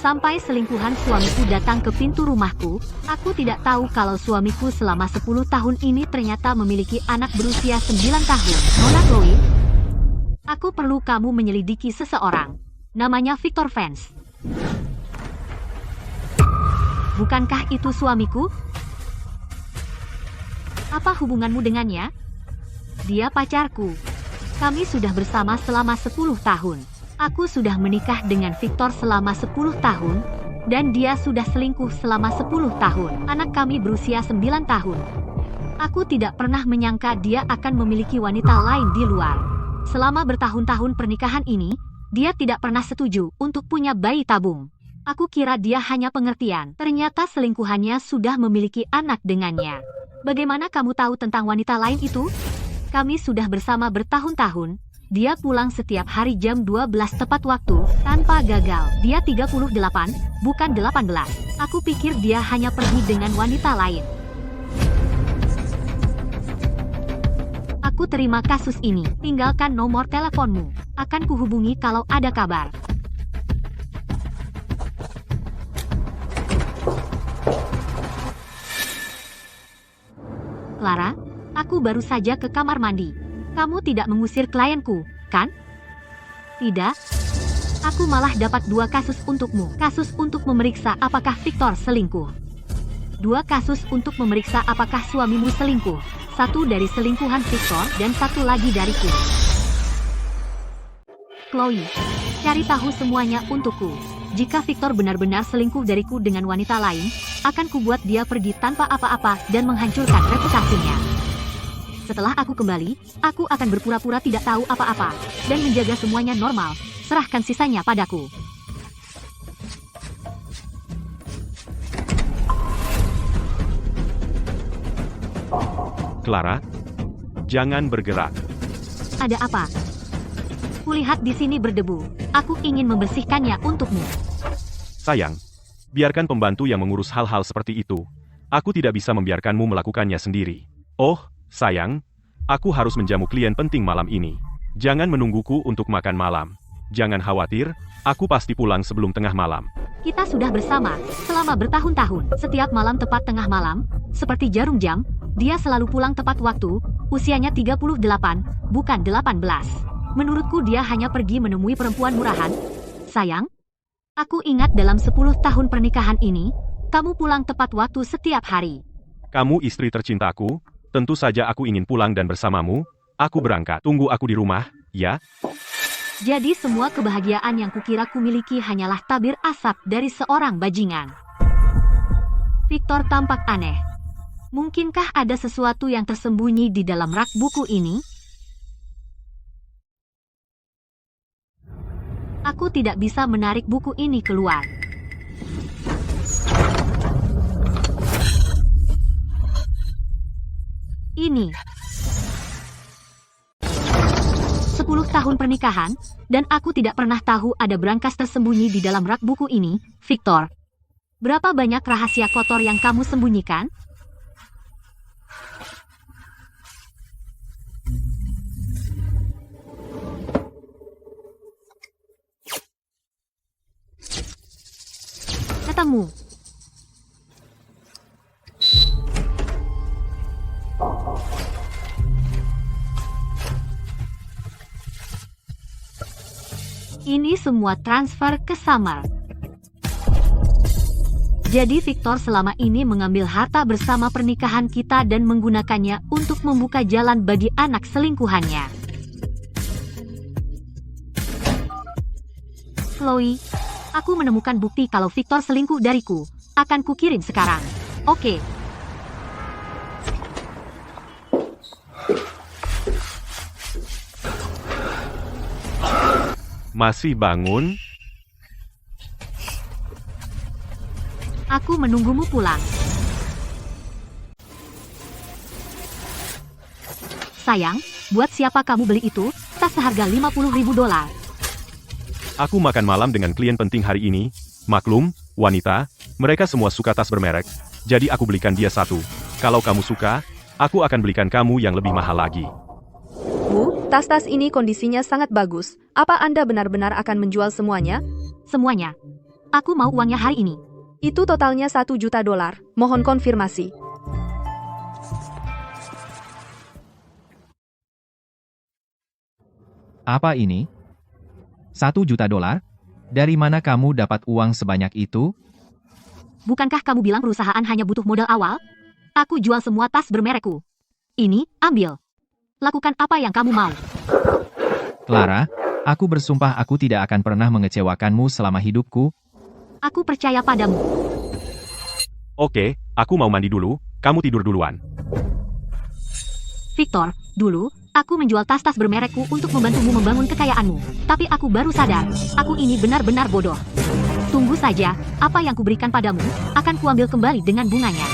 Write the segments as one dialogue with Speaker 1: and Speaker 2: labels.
Speaker 1: Sampai selingkuhan suamiku datang ke pintu rumahku, aku tidak tahu kalau suamiku selama 10 tahun ini ternyata memiliki anak berusia 9 tahun. Nona Chloe, aku perlu kamu menyelidiki seseorang. Namanya Victor Vance. Bukankah itu suamiku? Apa hubunganmu dengannya? Dia pacarku. Kami sudah bersama selama 10 tahun. Aku sudah menikah dengan Victor selama 10 tahun, dan dia sudah selingkuh selama 10 tahun. Anak kami berusia 9 tahun. Aku tidak pernah menyangka dia akan memiliki wanita lain di luar. Selama bertahun-tahun pernikahan ini, dia tidak pernah setuju untuk punya bayi tabung. Aku kira dia hanya pengertian. Ternyata selingkuhannya sudah memiliki anak dengannya. Bagaimana kamu tahu tentang wanita lain itu? Kami sudah bersama bertahun-tahun. Dia pulang setiap hari jam 12 tepat waktu, tanpa gagal. Dia 38, bukan 18. Aku pikir dia hanya pergi dengan wanita lain. Aku terima kasus ini. Tinggalkan nomor teleponmu. Akan kuhubungi kalau ada kabar. Clara, aku baru saja ke kamar mandi. Kamu tidak mengusir klienku, kan? Tidak. Aku malah dapat 2 kasus untukmu. Kasus untuk memeriksa apakah Victor selingkuh. 2 kasus untuk memeriksa apakah suamimu selingkuh. 1 dari selingkuhan Victor dan 1 lagi dariku. Chloe, cari tahu semuanya untukku. Jika Victor benar-benar selingkuh dariku dengan wanita lain, akan kubuat dia pergi tanpa apa-apa dan menghancurkan reputasinya. Setelah aku kembali, aku akan berpura-pura tidak tahu apa-apa, dan menjaga semuanya normal. Serahkan sisanya padaku.
Speaker 2: Clara, jangan bergerak.
Speaker 1: Ada apa? Kulihat di sini berdebu. Aku ingin membersihkannya untukmu.
Speaker 2: Sayang, biarkan pembantu yang mengurus hal-hal seperti itu. Aku tidak bisa membiarkanmu melakukannya sendiri. Oh, sayang, aku harus menjamu klien penting malam ini. Jangan menungguku untuk makan malam. Jangan khawatir, aku pasti pulang sebelum tengah malam.
Speaker 1: Kita sudah bersama selama bertahun-tahun. Setiap malam tepat tengah malam, seperti jarum jam, dia selalu pulang tepat waktu. Usianya 38, bukan 18. Menurutku dia hanya pergi menemui perempuan murahan. Sayang, aku ingat dalam 10 tahun pernikahan ini, kamu pulang tepat waktu setiap hari.
Speaker 2: Kamu istri tercintaku. Tentu saja aku ingin pulang dan bersamamu. Aku berangkat. Tunggu aku di rumah, ya?
Speaker 1: Jadi semua kebahagiaan yang kukira kumiliki hanyalah tabir asap dari seorang bajingan. Victor tampak aneh. Mungkinkah ada sesuatu yang tersembunyi di dalam rak buku ini? Aku tidak bisa menarik buku ini keluar. Ini 10 tahun pernikahan, dan aku tidak pernah tahu ada brankas tersembunyi di dalam rak buku ini. Victor, berapa banyak rahasia kotor yang kamu sembunyikan? Ketemu. Ini semua transfer ke Summer. Jadi Victor selama ini mengambil harta bersama pernikahan kita dan menggunakannya untuk membuka jalan bagi anak selingkuhannya. Chloe, aku menemukan bukti kalau Victor selingkuh dariku. Akan kukirim sekarang. Oke.
Speaker 2: Masih bangun?
Speaker 1: Aku menunggumu pulang. Sayang, buat siapa kamu beli itu? Tas seharga $50.000.
Speaker 2: Aku makan malam dengan klien penting hari ini. Maklum, wanita, mereka semua suka tas bermerek. Jadi aku belikan dia satu. Kalau kamu suka, aku akan belikan kamu yang lebih mahal lagi.
Speaker 3: Bu, tas-tas ini kondisinya sangat bagus. Apa Anda benar-benar akan menjual semuanya?
Speaker 1: Semuanya. Aku mau uangnya hari ini.
Speaker 3: Itu totalnya 1 juta dolar. Mohon konfirmasi.
Speaker 4: Apa ini? 1 juta dolar? Dari mana kamu dapat uang sebanyak itu?
Speaker 1: Bukankah kamu bilang perusahaan hanya butuh modal awal? Aku jual semua tas bermerekku. Ini, ambil. Lakukan apa yang kamu mau.
Speaker 4: Clara, aku bersumpah aku tidak akan pernah mengecewakanmu selama hidupku.
Speaker 1: Aku percaya padamu.
Speaker 2: Oke, aku mau mandi dulu, kamu tidur duluan.
Speaker 1: Victor, dulu, aku menjual tas-tas bermerekku untuk membantumu membangun kekayaanmu. Tapi aku baru sadar, aku ini benar-benar bodoh. Tunggu saja, apa yang kuberikan padamu, akan kuambil kembali dengan bunganya.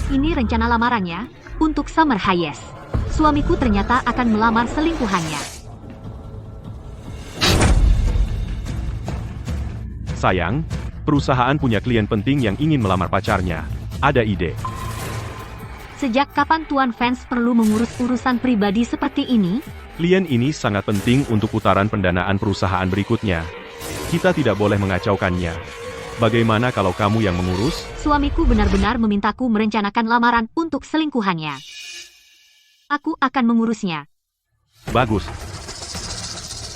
Speaker 1: Ini rencana lamarannya, untuk Summer Hayes. Suamiku ternyata akan melamar selingkuhannya.
Speaker 2: Sayang, perusahaan punya klien penting yang ingin melamar pacarnya. Ada ide.
Speaker 1: Sejak kapan Tuan Vance perlu mengurus urusan pribadi seperti ini?
Speaker 2: Klien ini sangat penting untuk putaran pendanaan perusahaan berikutnya. Kita tidak boleh mengacaukannya. Bagaimana kalau kamu yang mengurus?
Speaker 1: Suamiku benar-benar memintaku merencanakan lamaran untuk selingkuhannya. Aku akan mengurusnya.
Speaker 2: Bagus.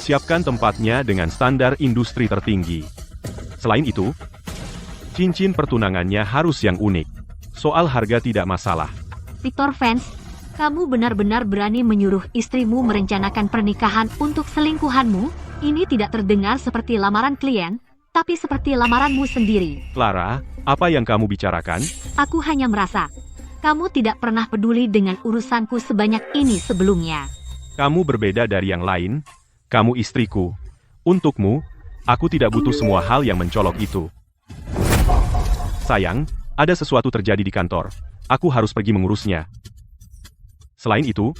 Speaker 2: Siapkan tempatnya dengan standar industri tertinggi. Selain itu, cincin pertunangannya harus yang unik. Soal harga tidak masalah.
Speaker 1: Victor Vance, kamu benar-benar berani menyuruh istrimu merencanakan pernikahan untuk selingkuhanmu? Ini tidak terdengar seperti lamaran klien, tapi seperti lamaranmu sendiri.
Speaker 2: Clara, apa yang kamu bicarakan?
Speaker 1: Aku hanya merasa, kamu tidak pernah peduli dengan urusanku sebanyak ini sebelumnya.
Speaker 2: Kamu berbeda dari yang lain. Kamu istriku. Untukmu, aku tidak butuh semua hal yang mencolok itu. Sayang, ada sesuatu terjadi di kantor. Aku harus pergi mengurusnya. Selain itu,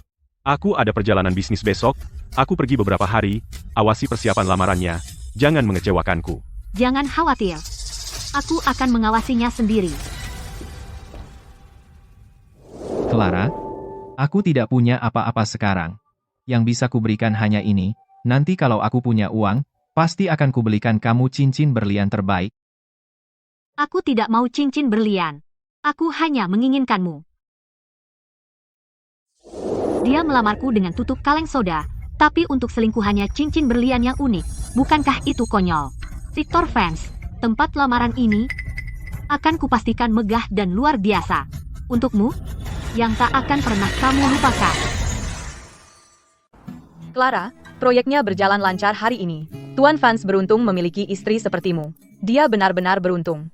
Speaker 2: aku ada perjalanan bisnis besok. Aku pergi beberapa hari. Awasi persiapan lamarannya. Jangan mengecewakanku.
Speaker 1: Jangan khawatir. Aku akan mengawasinya sendiri.
Speaker 4: Clara, aku tidak punya apa-apa sekarang. Yang bisa kuberikan hanya ini. Nanti kalau aku punya uang, pasti akan kubelikan kamu cincin berlian terbaik.
Speaker 1: Aku tidak mau cincin berlian. Aku hanya menginginkanmu. Dia melamarku dengan tutup kaleng soda, tapi untuk selingkuhannya cincin berlian yang unik. Bukankah itu konyol? Victor Vance, tempat lamaran ini akan kupastikan megah dan luar biasa. Untukmu, yang tak akan pernah kamu lupakan.
Speaker 5: Clara, proyeknya berjalan lancar hari ini. Tuan Vance beruntung memiliki istri sepertimu. Dia benar-benar beruntung.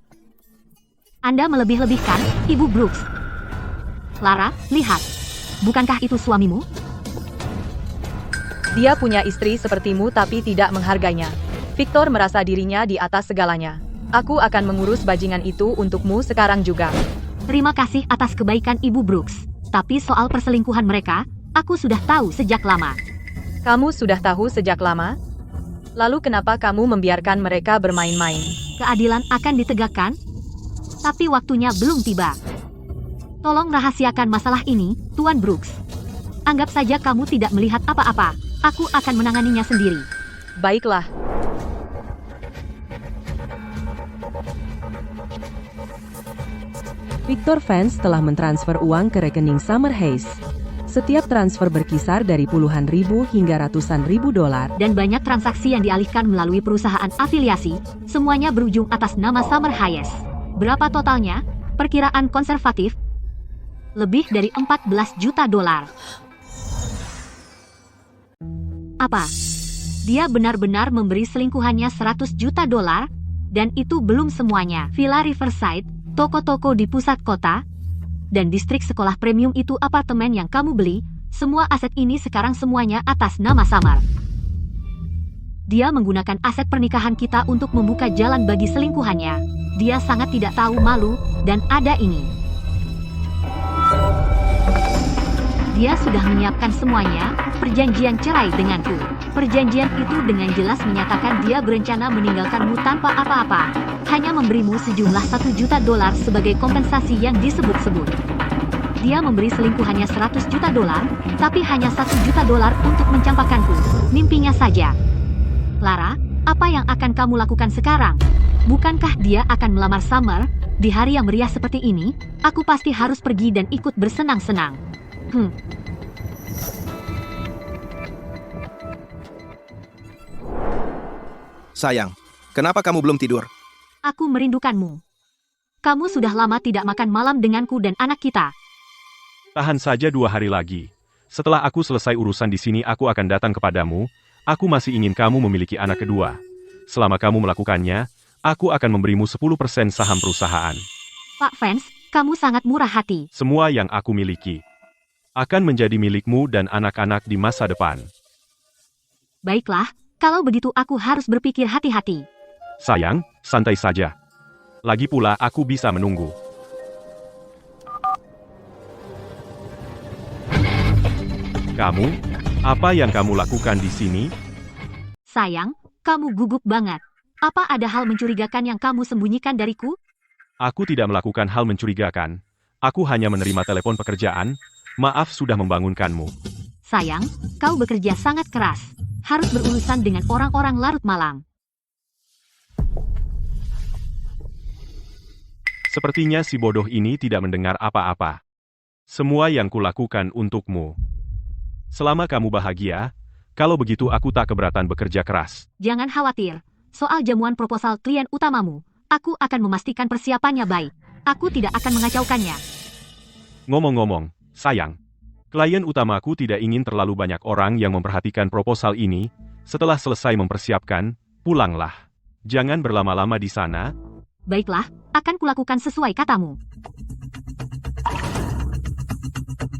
Speaker 1: Anda melebih-lebihkan, Ibu Brooks. Clara, lihat. Bukankah itu suamimu?
Speaker 5: Dia punya istri sepertimu tapi tidak menghargainya. Victor merasa dirinya di atas segalanya. Aku akan mengurus bajingan itu untukmu sekarang juga.
Speaker 1: Terima kasih atas kebaikan Ibu Brooks. Tapi soal perselingkuhan mereka, aku sudah tahu sejak lama.
Speaker 5: Kamu sudah tahu sejak lama? Lalu kenapa kamu membiarkan mereka bermain-main?
Speaker 1: Keadilan akan ditegakkan? Tapi waktunya belum tiba. Tolong rahasiakan masalah ini, Tuan Brooks. Anggap saja kamu tidak melihat apa-apa. Aku akan menanganinya sendiri.
Speaker 5: Baiklah.
Speaker 6: Victor Vance telah mentransfer uang ke rekening Summer Hayes. Setiap transfer berkisar dari puluhan ribu hingga ratusan ribu dolar.
Speaker 1: Dan banyak transaksi yang dialihkan melalui perusahaan afiliasi, semuanya berujung atas nama Summer Hayes. Berapa totalnya? Perkiraan konservatif, lebih dari 14 juta dolar. Apa? Dia benar-benar memberi selingkuhannya 100 juta dolar? Dan itu belum semuanya. Villa Riverside, toko-toko di pusat kota, dan distrik sekolah premium itu apartemen yang kamu beli, semua aset ini sekarang semuanya atas nama Summer. Dia menggunakan aset pernikahan kita untuk membuka jalan bagi selingkuhannya. Dia sangat tidak tahu malu, dan ada ini. Dia sudah menyiapkan semuanya, perjanjian cerai denganku. Perjanjian itu dengan jelas menyatakan dia berencana meninggalkanmu tanpa apa-apa. Hanya memberimu sejumlah 1 juta dolar sebagai kompensasi yang disebut-sebut. Dia memberi selingkuhannya 100 juta dolar, tapi hanya 1 juta dolar untuk mencampakkanku. Mimpinya saja. Clara, apa yang akan kamu lakukan sekarang? Bukankah dia akan melamar Summer? Di hari yang meriah seperti ini, aku pasti harus pergi dan ikut bersenang-senang.
Speaker 7: Sayang, kenapa kamu belum tidur?
Speaker 1: Aku merindukanmu. Kamu sudah lama tidak makan malam denganku dan anak kita.
Speaker 2: Tahan saja 2 hari lagi. Setelah aku selesai urusan di sini aku akan datang kepadamu. Aku masih ingin kamu memiliki anak kedua. Selama kamu melakukannya, aku akan memberimu 10% saham perusahaan.
Speaker 1: Pak Vance, kamu sangat murah hati.
Speaker 2: Semua yang aku miliki akan menjadi milikmu dan anak-anak di masa depan.
Speaker 1: Baiklah, kalau begitu aku harus berpikir hati-hati.
Speaker 2: Sayang, santai saja. Lagi pula aku bisa menunggu. Kamu, apa yang kamu lakukan di sini?
Speaker 1: Sayang, kamu gugup banget. Apa ada hal mencurigakan yang kamu sembunyikan dariku?
Speaker 2: Aku tidak melakukan hal mencurigakan. Aku hanya menerima telepon pekerjaan. Maaf sudah membangunkanmu.
Speaker 1: Sayang, kau bekerja sangat keras. Harus berurusan dengan orang-orang larut malam.
Speaker 2: Sepertinya si bodoh ini tidak mendengar apa-apa. Semua yang kulakukan untukmu. Selama kamu bahagia, kalau begitu aku tak keberatan bekerja keras.
Speaker 1: Jangan khawatir. Soal jamuan proposal klien utamamu, aku akan memastikan persiapannya baik. Aku tidak akan mengacaukannya.
Speaker 2: Ngomong-ngomong, sayang. Klien utamaku tidak ingin terlalu banyak orang yang memperhatikan proposal ini. Setelah selesai mempersiapkan, pulanglah. Jangan berlama-lama di sana.
Speaker 1: Baiklah, akan kulakukan sesuai katamu.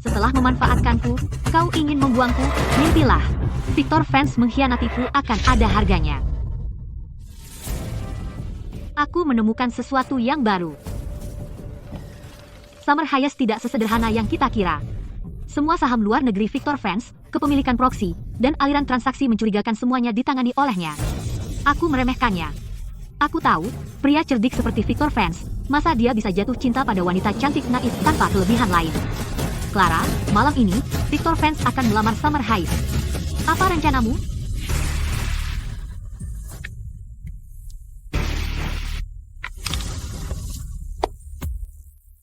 Speaker 1: Setelah memanfaatkanku, kau ingin membuangku, mimpilah. Victor Vance mengkhianatiku akan ada harganya. Aku menemukan sesuatu yang baru. Summer Hayes tidak sesederhana yang kita kira. Semua saham luar negeri Victor Vance, kepemilikan proksi, dan aliran transaksi mencurigakan semuanya ditangani olehnya. Aku meremehkannya. Aku tahu, pria cerdik seperti Victor Vance, masa dia bisa jatuh cinta pada wanita cantik naif tanpa kelebihan lain. Clara, malam ini, Victor Vance akan melamar Summer Hayes. Apa rencanamu?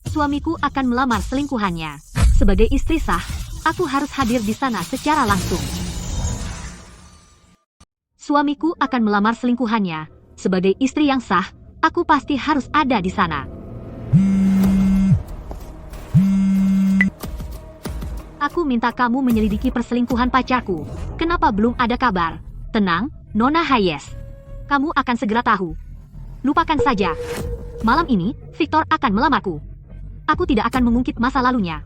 Speaker 1: Suamiku akan melamar selingkuhannya. Sebagai istri sah, aku harus hadir di sana secara langsung. Suamiku akan melamar selingkuhannya. Sebagai istri yang sah, aku pasti harus ada di sana. Aku minta kamu menyelidiki perselingkuhan pacarku. Kenapa belum ada kabar? Tenang, Nona Hayes. Kamu akan segera tahu. Lupakan saja. Malam ini, Victor akan melamarku. Aku tidak akan mengungkit masa lalunya.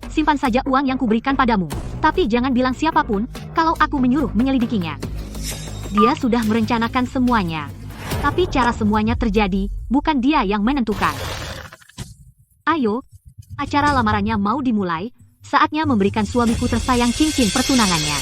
Speaker 1: Simpan saja uang yang kuberikan padamu. Tapi jangan bilang siapapun, kalau aku menyuruh menyelidikinya. Dia sudah merencanakan semuanya. Tapi cara semuanya terjadi, bukan dia yang menentukan. Ayo, acara lamarannya mau dimulai, saatnya memberikan suamiku tersayang cincin pertunangannya.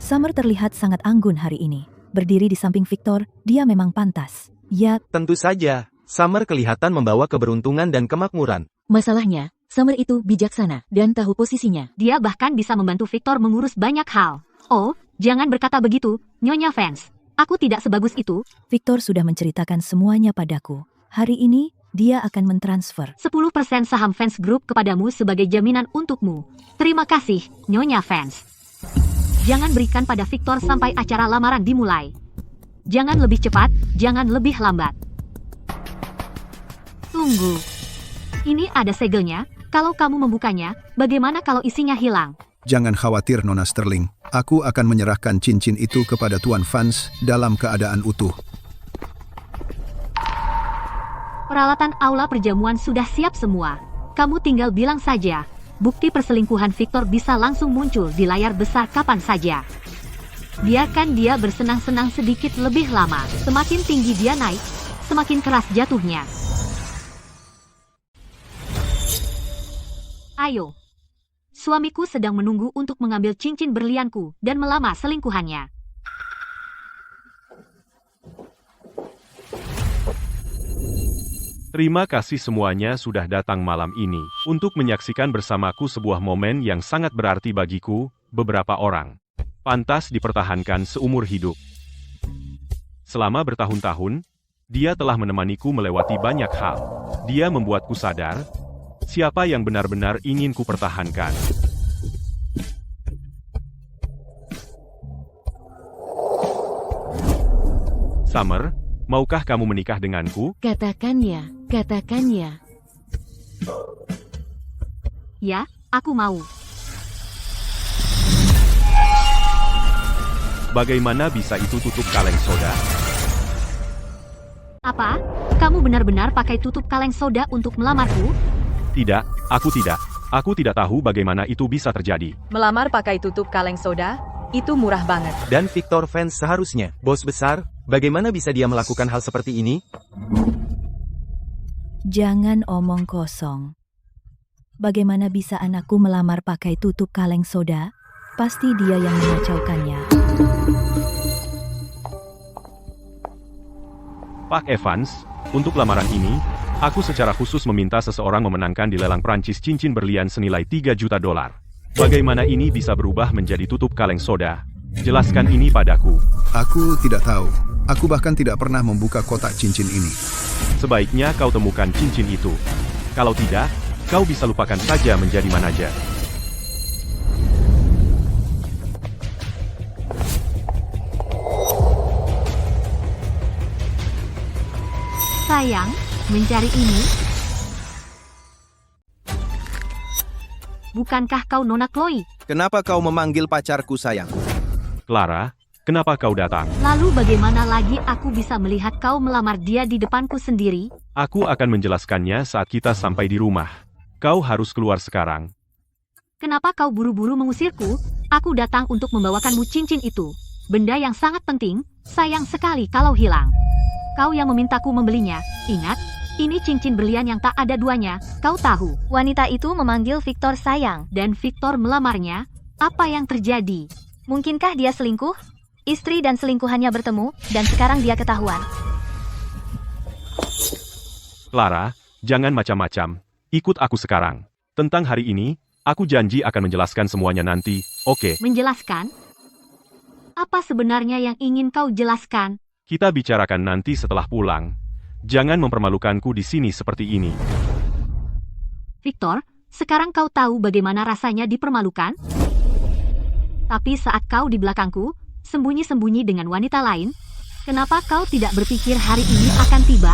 Speaker 8: Summer terlihat sangat anggun hari ini. Berdiri di samping Victor, dia memang pantas. Ya,
Speaker 9: tentu saja. Summer kelihatan membawa keberuntungan dan kemakmuran.
Speaker 10: Masalahnya, Summer itu bijaksana dan tahu posisinya.
Speaker 1: Dia bahkan bisa membantu Victor mengurus banyak hal. Oh, jangan berkata begitu, Nyonya Vance. Aku tidak sebagus itu.
Speaker 8: Victor sudah menceritakan semuanya padaku. Hari ini, dia akan mentransfer
Speaker 1: 10% saham Vance Group kepadamu sebagai jaminan untukmu. Terima kasih, Nyonya Vance. Jangan berikan pada Victor sampai acara lamaran dimulai. Jangan lebih cepat, jangan lebih lambat. Tunggu. Ini ada segelnya. Kalau kamu membukanya, bagaimana kalau isinya hilang?
Speaker 7: Jangan khawatir, Nona Sterling. Aku akan menyerahkan cincin itu kepada Tuan Vance dalam keadaan utuh.
Speaker 1: Peralatan aula perjamuan sudah siap semua. Kamu tinggal bilang saja. Bukti perselingkuhan Victor bisa langsung muncul di layar besar kapan saja. Biarkan dia bersenang-senang sedikit lebih lama. Semakin tinggi dia naik, semakin keras jatuhnya. Ayo. Suamiku sedang menunggu untuk mengambil cincin berlianku dan melamar selingkuhannya.
Speaker 2: Terima kasih semuanya sudah datang malam ini untuk menyaksikan bersamaku sebuah momen yang sangat berarti bagiku. Beberapa orang pantas dipertahankan seumur hidup. Selama bertahun-tahun, dia telah menemaniku melewati banyak hal. Dia membuatku sadar siapa yang benar-benar ingin ku pertahankan. Summer, maukah kamu menikah denganku?
Speaker 10: Katakan ya, katakan ya.
Speaker 1: Ya, aku mau.
Speaker 2: Bagaimana bisa itu tutup kaleng soda?
Speaker 1: Apa? Kamu benar-benar pakai tutup kaleng soda untuk melamarku?
Speaker 2: Tidak, aku tidak. Aku tidak tahu bagaimana itu bisa terjadi.
Speaker 5: Melamar pakai tutup kaleng soda? Itu murah banget.
Speaker 9: Dan Victor Vance seharusnya, bos besar, bagaimana bisa dia melakukan hal seperti ini?
Speaker 8: Jangan omong kosong. Bagaimana bisa anakku melamar pakai tutup kaleng soda? Pasti dia yang mengacaukannya.
Speaker 2: Pak Evans, untuk lamaran ini, aku secara khusus meminta seseorang memenangkan di lelang Prancis cincin berlian senilai 3 juta dolar. Bagaimana ini bisa berubah menjadi tutup kaleng soda? Jelaskan ini padaku.
Speaker 7: Aku tidak tahu. Aku bahkan tidak pernah membuka kotak cincin ini.
Speaker 2: Sebaiknya kau temukan cincin itu. Kalau tidak, kau bisa lupakan saja menjadi manajer.
Speaker 1: Sayang, mencari ini? Bukankah kau Nona Chloe?
Speaker 11: Kenapa kau memanggil pacarku sayang?
Speaker 2: Clara, kenapa kau datang?
Speaker 1: Lalu bagaimana lagi aku bisa melihat kau melamar dia di depanku sendiri?
Speaker 2: Aku akan menjelaskannya saat kita sampai di rumah. Kau harus keluar sekarang.
Speaker 1: Kenapa kau buru-buru mengusirku? Aku datang untuk membawakanmu cincin itu. Benda yang sangat penting, sayang sekali kalau hilang. Kau yang memintaku membelinya, ingat? Ini cincin berlian yang tak ada duanya, kau tahu. Wanita itu memanggil Victor sayang, dan Victor melamarnya. Apa yang terjadi? Mungkinkah dia selingkuh? Istri dan selingkuhannya bertemu, dan sekarang dia ketahuan.
Speaker 2: Clara, jangan macam-macam. Ikut aku sekarang. Tentang hari ini, aku janji akan menjelaskan semuanya nanti, oke?
Speaker 1: Menjelaskan? Apa sebenarnya yang ingin kau jelaskan?
Speaker 2: Kita bicarakan nanti setelah pulang. Jangan mempermalukanku di sini seperti ini.
Speaker 1: Victor, sekarang kau tahu bagaimana rasanya dipermalukan? Tapi saat kau di belakangku, sembunyi-sembunyi dengan wanita lain, kenapa kau tidak berpikir hari ini akan tiba?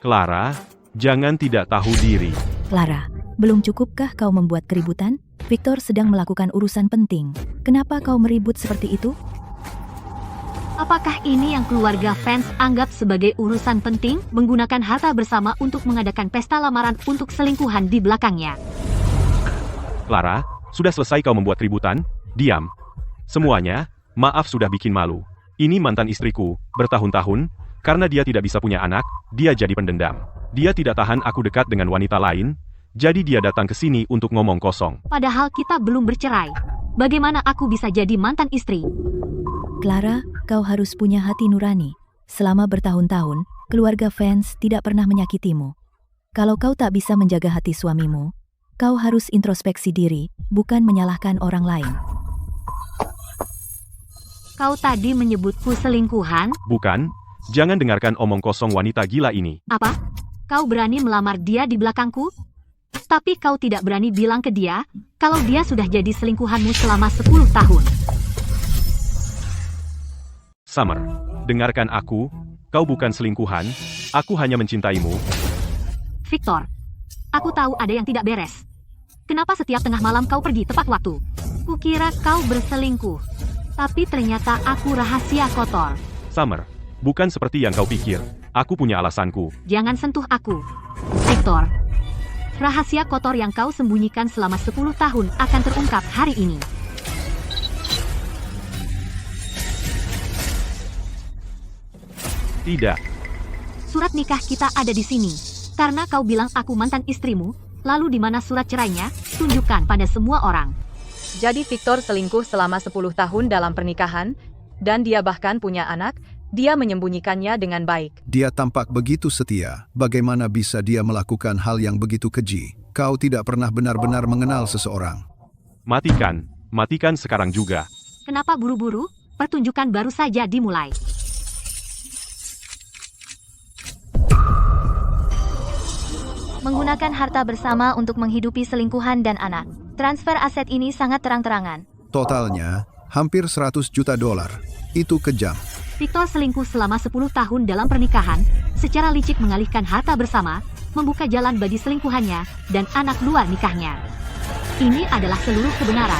Speaker 2: Clara, jangan tidak tahu diri.
Speaker 8: Clara, belum cukupkah kau membuat keributan? Victor sedang melakukan urusan penting. Kenapa kau meribut seperti itu?
Speaker 1: Apakah ini yang keluarga Vance anggap sebagai urusan penting, menggunakan harta bersama untuk mengadakan pesta lamaran untuk selingkuhan di belakangnya?
Speaker 2: Clara, sudah selesai kau membuat keributan? Diam. Semuanya, maaf sudah bikin malu. Ini mantan istriku, bertahun-tahun, karena dia tidak bisa punya anak, dia jadi pendendam. Dia tidak tahan aku dekat dengan wanita lain, jadi dia datang ke sini untuk ngomong kosong.
Speaker 1: Padahal kita belum bercerai. Bagaimana aku bisa jadi mantan istri?
Speaker 8: Clara, kau harus punya hati nurani. Selama bertahun-tahun, keluarga Vance tidak pernah menyakitimu. Kalau kau tak bisa menjaga hati suamimu, kau harus introspeksi diri, bukan menyalahkan orang lain.
Speaker 1: Kau tadi menyebutku selingkuhan?
Speaker 2: Bukan, jangan dengarkan omong kosong wanita gila ini.
Speaker 1: Apa? Kau berani melamar dia di belakangku? Tapi kau tidak berani bilang ke dia, kalau dia sudah jadi selingkuhanmu selama 10 tahun.
Speaker 2: Summer, dengarkan aku, kau bukan selingkuhan, aku hanya mencintaimu.
Speaker 1: Victor, aku tahu ada yang tidak beres. Kenapa setiap tengah malam kau pergi tepat waktu? Kukira kau berselingkuh, tapi ternyata aku rahasia kotor.
Speaker 2: Summer, bukan seperti yang kau pikir, aku punya alasanku.
Speaker 1: Jangan sentuh aku. Victor, rahasia kotor yang kau sembunyikan selama 10 tahun akan terungkap hari ini.
Speaker 2: Tidak.
Speaker 1: Surat nikah kita ada di sini. Karena kau bilang aku mantan istrimu, lalu di mana surat cerainya? Tunjukkan pada semua orang.
Speaker 5: Jadi Victor selingkuh selama 10 tahun dalam pernikahan, dan dia bahkan punya anak, Dia menyembunyikannya dengan baik.
Speaker 7: Dia tampak begitu setia. Bagaimana bisa dia melakukan hal yang begitu keji? Kau tidak pernah benar-benar mengenal seseorang.
Speaker 2: Matikan sekarang juga.
Speaker 1: Kenapa buru-buru? Pertunjukan baru saja dimulai.
Speaker 12: Menggunakan harta bersama untuk menghidupi selingkuhan dan anak. Transfer aset ini sangat terang-terangan.
Speaker 7: Totalnya, hampir 100 juta dolar. Itu kejam.
Speaker 1: Victor selingkuh selama 10 tahun dalam pernikahan, secara licik mengalihkan harta bersama, membuka jalan bagi selingkuhannya, dan anak luar nikahnya. Ini adalah seluruh kebenaran.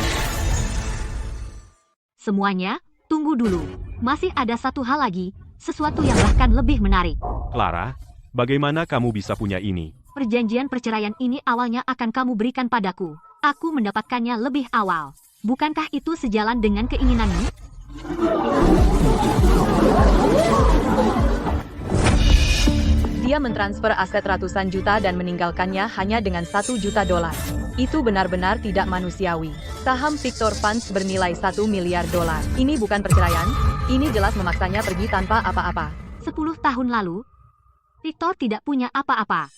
Speaker 1: Semuanya, tunggu dulu. Masih ada satu hal lagi, sesuatu yang bahkan lebih menarik.
Speaker 2: Clara, bagaimana kamu bisa punya ini?
Speaker 1: Perjanjian perceraian ini awalnya akan kamu berikan padaku. Aku mendapatkannya lebih awal. Bukankah itu sejalan dengan keinginanmu?
Speaker 5: Dia mentransfer aset ratusan juta dan meninggalkannya hanya dengan 1 juta dolar. Itu benar-benar tidak manusiawi. Saham Victor Funds bernilai 1 miliar dolar. Ini bukan perceraian, ini jelas memaksanya pergi tanpa apa-apa.
Speaker 1: 10 tahun lalu, Victor tidak punya apa-apa.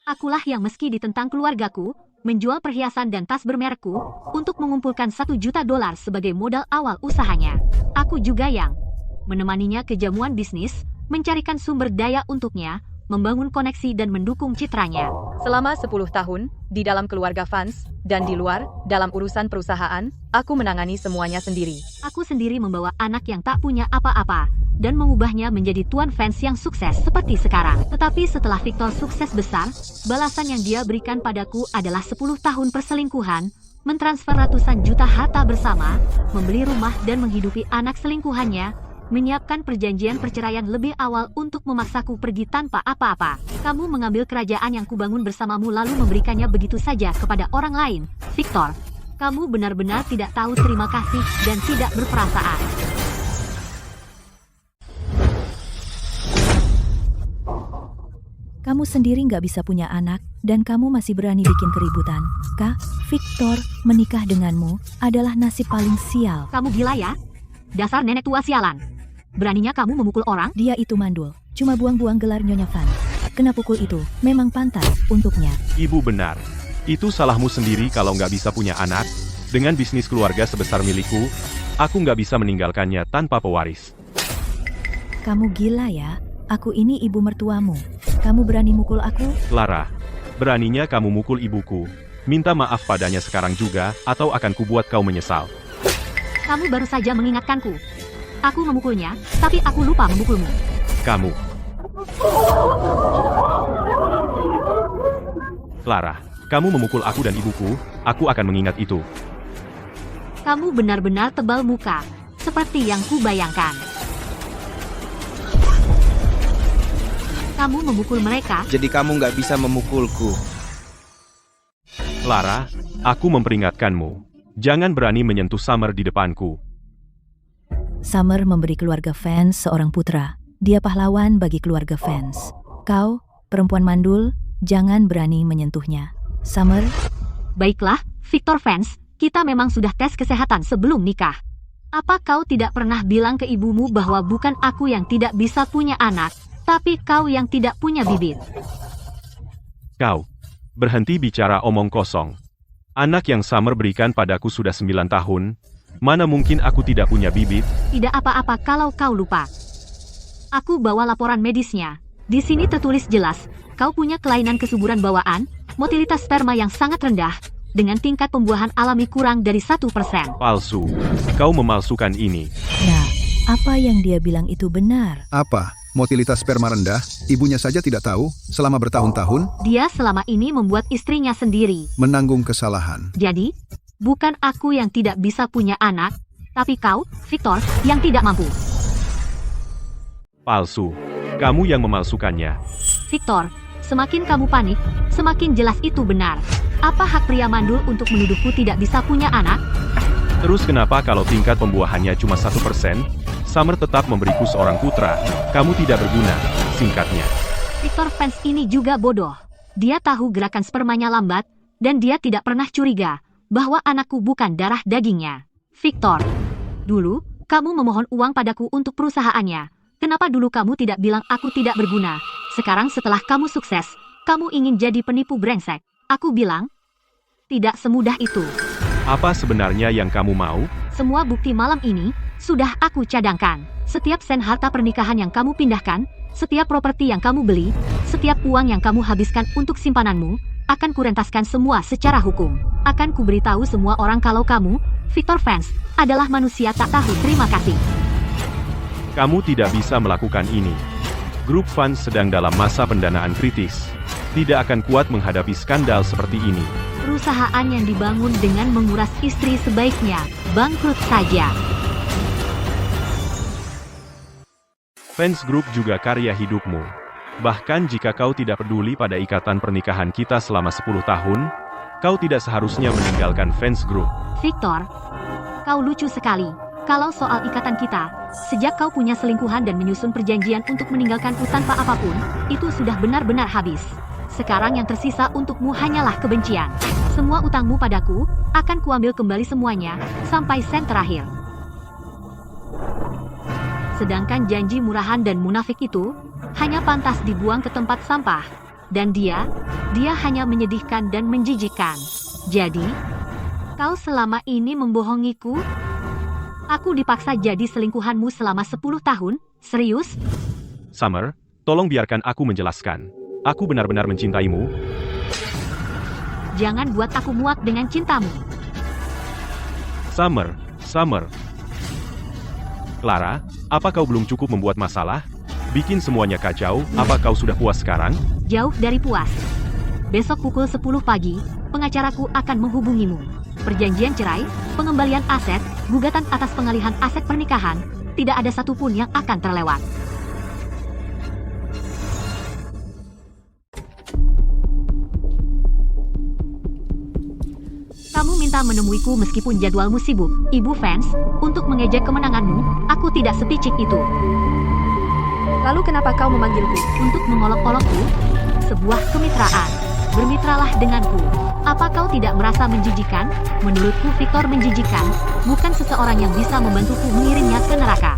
Speaker 1: Akulah yang meski ditentang keluargaku, menjual perhiasan dan tas bermerekku, untuk mengumpulkan 1 juta dolar sebagai modal awal usahanya. Aku juga yang menemaninya ke jamuan bisnis, mencarikan sumber daya untuknya, membangun koneksi dan mendukung citranya.
Speaker 5: Selama 10 tahun, di dalam keluarga Fans, dan di luar, dalam urusan perusahaan, aku menangani semuanya sendiri.
Speaker 1: Aku sendiri membawa anak yang tak punya apa-apa, dan mengubahnya menjadi tuan Fans yang sukses seperti sekarang. Tetapi setelah Victor sukses besar, balasan yang dia berikan padaku adalah 10 tahun perselingkuhan, mentransfer ratusan juta harta bersama, membeli rumah dan menghidupi anak selingkuhannya, menyiapkan perjanjian perceraian lebih awal untuk memaksaku pergi tanpa apa-apa. Kamu mengambil kerajaan yang kubangun bersamamu lalu memberikannya begitu saja kepada orang lain. Victor, kamu benar-benar tidak tahu terima kasih dan tidak berperasaan.
Speaker 8: Kamu sendiri nggak bisa punya anak, dan kamu masih berani bikin keributan. Kak, Victor, menikah denganmu adalah nasib paling sial.
Speaker 1: Kamu gila ya? Dasar nenek tua sialan. Beraninya kamu memukul orang?
Speaker 8: Dia itu mandul, cuma buang-buang gelar Nyonya Van. Kena pukul itu, memang pantas untuknya.
Speaker 2: Ibu benar. Itu salahmu sendiri kalau nggak bisa punya anak. Dengan bisnis keluarga sebesar milikku, aku nggak bisa meninggalkannya tanpa pewaris.
Speaker 8: Kamu gila ya? Aku ini ibu mertuamu. Kamu berani mukul aku?
Speaker 2: Clara, beraninya kamu mukul ibuku. Minta maaf padanya sekarang juga, atau akan kubuat kau menyesal.
Speaker 1: Kamu baru saja mengingatkanku. Aku memukulnya, tapi aku lupa memukulmu.
Speaker 2: Kamu. Clara, kamu memukul aku dan ibuku, aku akan mengingat itu.
Speaker 1: Kamu benar-benar tebal muka, seperti yang kubayangkan. Kamu memukul mereka.
Speaker 11: Jadi kamu nggak bisa memukulku.
Speaker 2: Clara, aku memperingatkanmu. Jangan berani menyentuh Summer di depanku.
Speaker 8: Summer memberi keluarga Fans seorang putra. Dia pahlawan bagi keluarga Fans. Kau, perempuan mandul, jangan berani menyentuhnya. Summer?
Speaker 1: Baiklah, Victor Fans, kita memang sudah tes kesehatan sebelum nikah. Apa kau tidak pernah bilang ke ibumu bahwa bukan aku yang tidak bisa punya anak, tapi kau yang tidak punya bibit?
Speaker 2: Kau, berhenti bicara omong kosong. Anak yang Summer berikan padaku sudah 9 tahun, mana mungkin aku tidak punya bibit?
Speaker 1: Tidak apa-apa kalau kau lupa. Aku bawa laporan medisnya. Di sini tertulis jelas, kau punya kelainan kesuburan bawaan, motilitas sperma yang sangat rendah, dengan tingkat pembuahan alami kurang dari 1%.
Speaker 2: Palsu. Kau memalsukan ini.
Speaker 8: Nah, apa yang dia bilang itu benar.
Speaker 7: Apa? Motilitas sperma rendah? Ibunya saja tidak tahu selama bertahun-tahun?
Speaker 1: Dia selama ini membuat istrinya sendiri
Speaker 7: menanggung kesalahan.
Speaker 1: Jadi, bukan aku yang tidak bisa punya anak, tapi kau, Victor, yang tidak mampu.
Speaker 2: Palsu. Kamu yang memalsukannya.
Speaker 1: Victor, semakin kamu panik, semakin jelas itu benar. Apa hak pria mandul untuk menuduhku tidak bisa punya anak?
Speaker 2: Terus kenapa kalau tingkat pembuahannya cuma 1%, Summer tetap memberiku seorang putra? Kamu tidak berguna, singkatnya.
Speaker 1: Victor Fans ini juga bodoh. Dia tahu gerakan spermanya lambat, dan dia tidak pernah curiga bahwa anakku bukan darah dagingnya. Victor, dulu, kamu memohon uang padaku untuk perusahaannya, Kenapa dulu kamu tidak bilang aku tidak berguna? Sekarang setelah kamu sukses, kamu ingin jadi penipu brengsek. Aku bilang, tidak semudah itu.
Speaker 2: Apa sebenarnya yang kamu mau?
Speaker 1: Semua bukti malam ini sudah aku cadangkan. Setiap sen harta pernikahan yang kamu pindahkan, setiap properti yang kamu beli, setiap uang yang kamu habiskan untuk simpananmu, akan kurentaskan semua secara hukum. Akan kuberitahu semua orang kalau kamu, Victor Vance, adalah manusia tak tahu terima kasih.
Speaker 2: Kamu tidak bisa melakukan ini. Grup Vance sedang dalam masa pendanaan kritis. Tidak akan kuat menghadapi skandal seperti ini.
Speaker 1: Perusahaan yang dibangun dengan menguras istri sebaiknya bangkrut saja.
Speaker 2: Vance Group juga karya hidupmu. Bahkan jika kau tidak peduli pada ikatan pernikahan kita selama 10 tahun, kau tidak seharusnya meninggalkan Vance Group.
Speaker 1: Victor, kau lucu sekali. Kalau soal ikatan kita, sejak kau punya selingkuhan dan menyusun perjanjian untuk meninggalkanku tanpa apapun, itu sudah benar-benar habis. Sekarang yang tersisa untukmu hanyalah kebencian. Semua utangmu padaku, akan kuambil kembali semuanya, sampai sen terakhir. Sedangkan janji murahan dan munafik itu, hanya pantas dibuang ke tempat sampah. Dan dia hanya menyedihkan dan menjijikkan. Jadi, kau selama ini membohongiku? Aku dipaksa jadi selingkuhanmu selama 10 tahun? Serius?
Speaker 2: Summer, tolong biarkan aku menjelaskan. Aku benar-benar mencintaimu.
Speaker 1: Jangan buat aku muak dengan cintamu.
Speaker 2: Summer. Clara, apa kau belum cukup membuat masalah? Bikin semuanya kacau, apa kau sudah puas sekarang?
Speaker 1: Jauh dari puas. Besok pukul 10 pagi, pengacaraku akan menghubungimu. Perjanjian cerai, pengembalian aset, gugatan atas pengalihan aset pernikahan, tidak ada satupun yang akan terlewat. Kamu minta menemuiku meskipun jadwalmu sibuk, Ibu Vance, untuk mengejek kemenanganmu, aku tidak sepicik itu.
Speaker 3: Lalu kenapa kau memanggilku?
Speaker 1: Untuk mengolok-olokku, sebuah kemitraan. Bermitralah denganku. Apa kau tidak merasa menjijikan? Menurutku Victor menjijikan, bukan seseorang yang bisa membantuku mengirimnya ke neraka.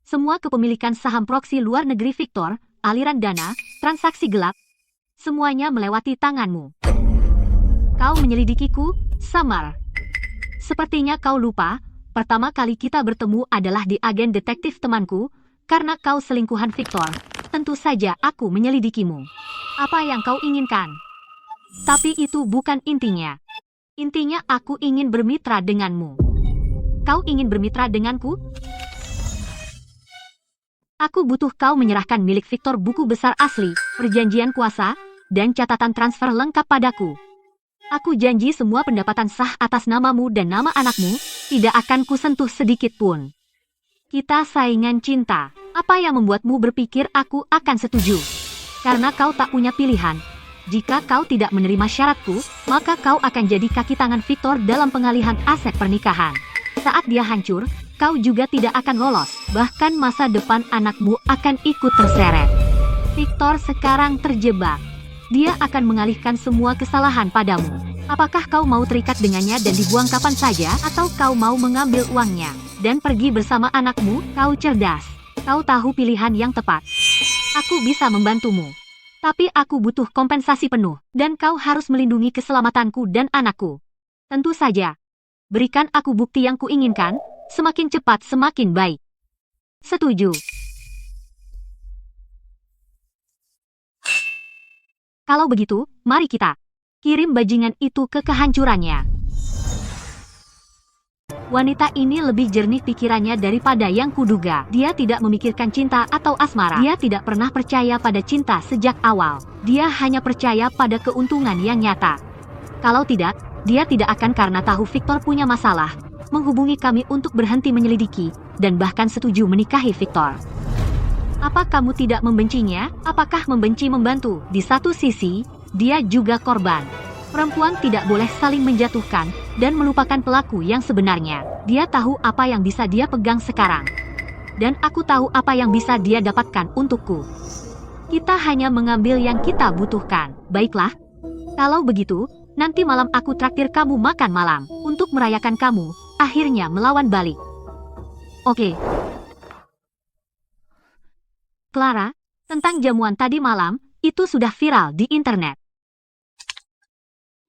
Speaker 1: Semua kepemilikan saham proksi luar negeri Victor, aliran dana, transaksi gelap, semuanya melewati tanganmu. Kau menyelidikiku, Summer. Sepertinya kau lupa, pertama kali kita bertemu adalah di agen detektif temanku, karena kau selingkuhan Victor. Tentu saja aku menyelidikimu. Apa yang kau inginkan? Tapi itu bukan intinya. Intinya aku ingin bermitra denganmu. Kau ingin bermitra denganku? Aku butuh kau menyerahkan milik Victor buku besar asli, perjanjian kuasa, dan catatan transfer lengkap padaku. Aku janji semua pendapatan sah atas namamu dan nama anakmu, tidak akan kusentuh sedikit pun. Kita saingan cinta. Apa yang membuatmu berpikir aku akan setuju? Karena kau tak punya pilihan. Jika kau tidak menerima syaratku, maka kau akan jadi kaki tangan Victor dalam pengalihan aset pernikahan. Saat dia hancur, kau juga tidak akan lolos. Bahkan masa depan anakmu akan ikut terseret. Victor sekarang terjebak. Dia akan mengalihkan semua kesalahan padamu. Apakah kau mau terikat dengannya dan dibuang kapan saja, atau kau mau mengambil uangnya dan pergi bersama anakmu? Kau cerdas. Kau tahu pilihan yang tepat. Aku bisa membantumu. Tapi aku butuh kompensasi penuh, dan kau harus melindungi keselamatanku dan anakku. Tentu saja. Berikan aku bukti yang kuinginkan, semakin cepat semakin baik. Setuju. Kalau begitu, mari kita kirim bajingan itu ke kehancurannya. Wanita ini lebih jernih pikirannya daripada yang kuduga. Dia tidak memikirkan cinta atau asmara. Dia tidak pernah percaya pada cinta sejak awal. Dia hanya percaya pada keuntungan yang nyata. Kalau tidak, dia tidak akan karena tahu Victor punya masalah, menghubungi kami untuk berhenti menyelidiki, dan bahkan setuju menikahi Victor. Apa kamu tidak membencinya? Apakah membenci membantu? Di satu sisi, dia juga korban. Perempuan tidak boleh saling menjatuhkan dan melupakan pelaku yang sebenarnya. Dia tahu apa yang bisa dia pegang sekarang. Dan aku tahu apa yang bisa dia dapatkan untukku. Kita hanya mengambil yang kita butuhkan. Baiklah. Kalau begitu, nanti malam aku traktir kamu makan malam. Untuk merayakan kamu, akhirnya melawan balik. Oke. Clara, tentang jamuan tadi malam, itu sudah viral di internet.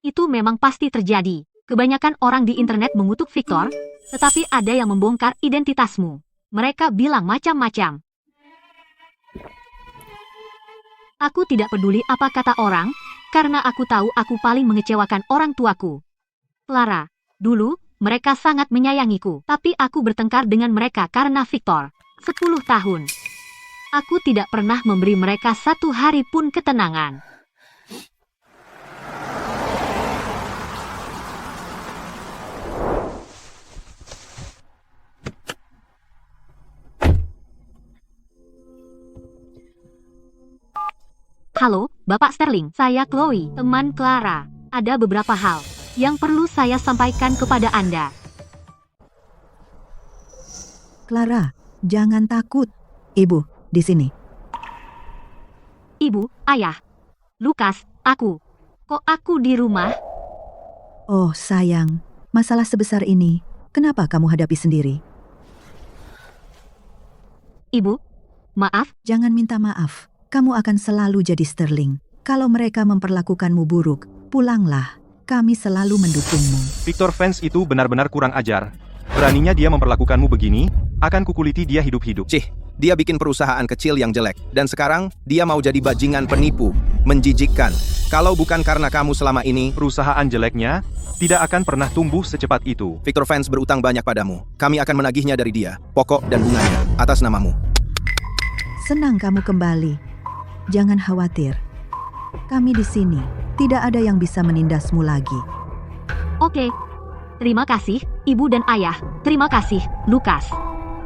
Speaker 1: Itu memang pasti terjadi. Kebanyakan orang di internet mengutuk Victor, tetapi ada yang membongkar identitasmu. Mereka bilang macam-macam. Aku tidak peduli apa kata orang, karena aku tahu aku paling mengecewakan orang tuaku. Clara, dulu, mereka sangat menyayangiku, tapi aku bertengkar dengan mereka karena Victor. 10 tahun. Aku tidak pernah memberi mereka satu hari pun ketenangan. Halo, Bapak Sterling. Saya Chloe, teman Clara. Ada beberapa hal yang perlu saya sampaikan kepada Anda.
Speaker 8: Clara, jangan takut. Ibu, di sini.
Speaker 1: Ibu, Ayah. Lukas, aku. Kok aku di rumah?
Speaker 8: Oh, sayang. Masalah sebesar ini, kenapa kamu hadapi sendiri?
Speaker 1: Ibu, maaf.
Speaker 8: Jangan minta maaf. Kamu akan selalu jadi Sterling. Kalau mereka memperlakukanmu buruk, pulanglah. Kami selalu mendukungmu.
Speaker 2: Victor Vance itu benar-benar kurang ajar. Beraninya dia memperlakukanmu begini, akan kukuliti dia hidup-hidup.
Speaker 11: Cih, dia bikin perusahaan kecil yang jelek. Dan sekarang, dia mau jadi bajingan penipu. Menjijikkan. Kalau bukan karena kamu selama ini,
Speaker 2: Perusahaan jeleknya tidak akan pernah tumbuh secepat itu.
Speaker 11: Victor Vance berutang banyak padamu. Kami akan menagihnya dari dia, pokok dan bunganya, atas namamu.
Speaker 8: Senang kamu kembali. Jangan khawatir. Kami di sini. Tidak ada yang bisa menindasmu lagi.
Speaker 1: Oke. Terima kasih, Ibu dan Ayah. Terima kasih, Lukas.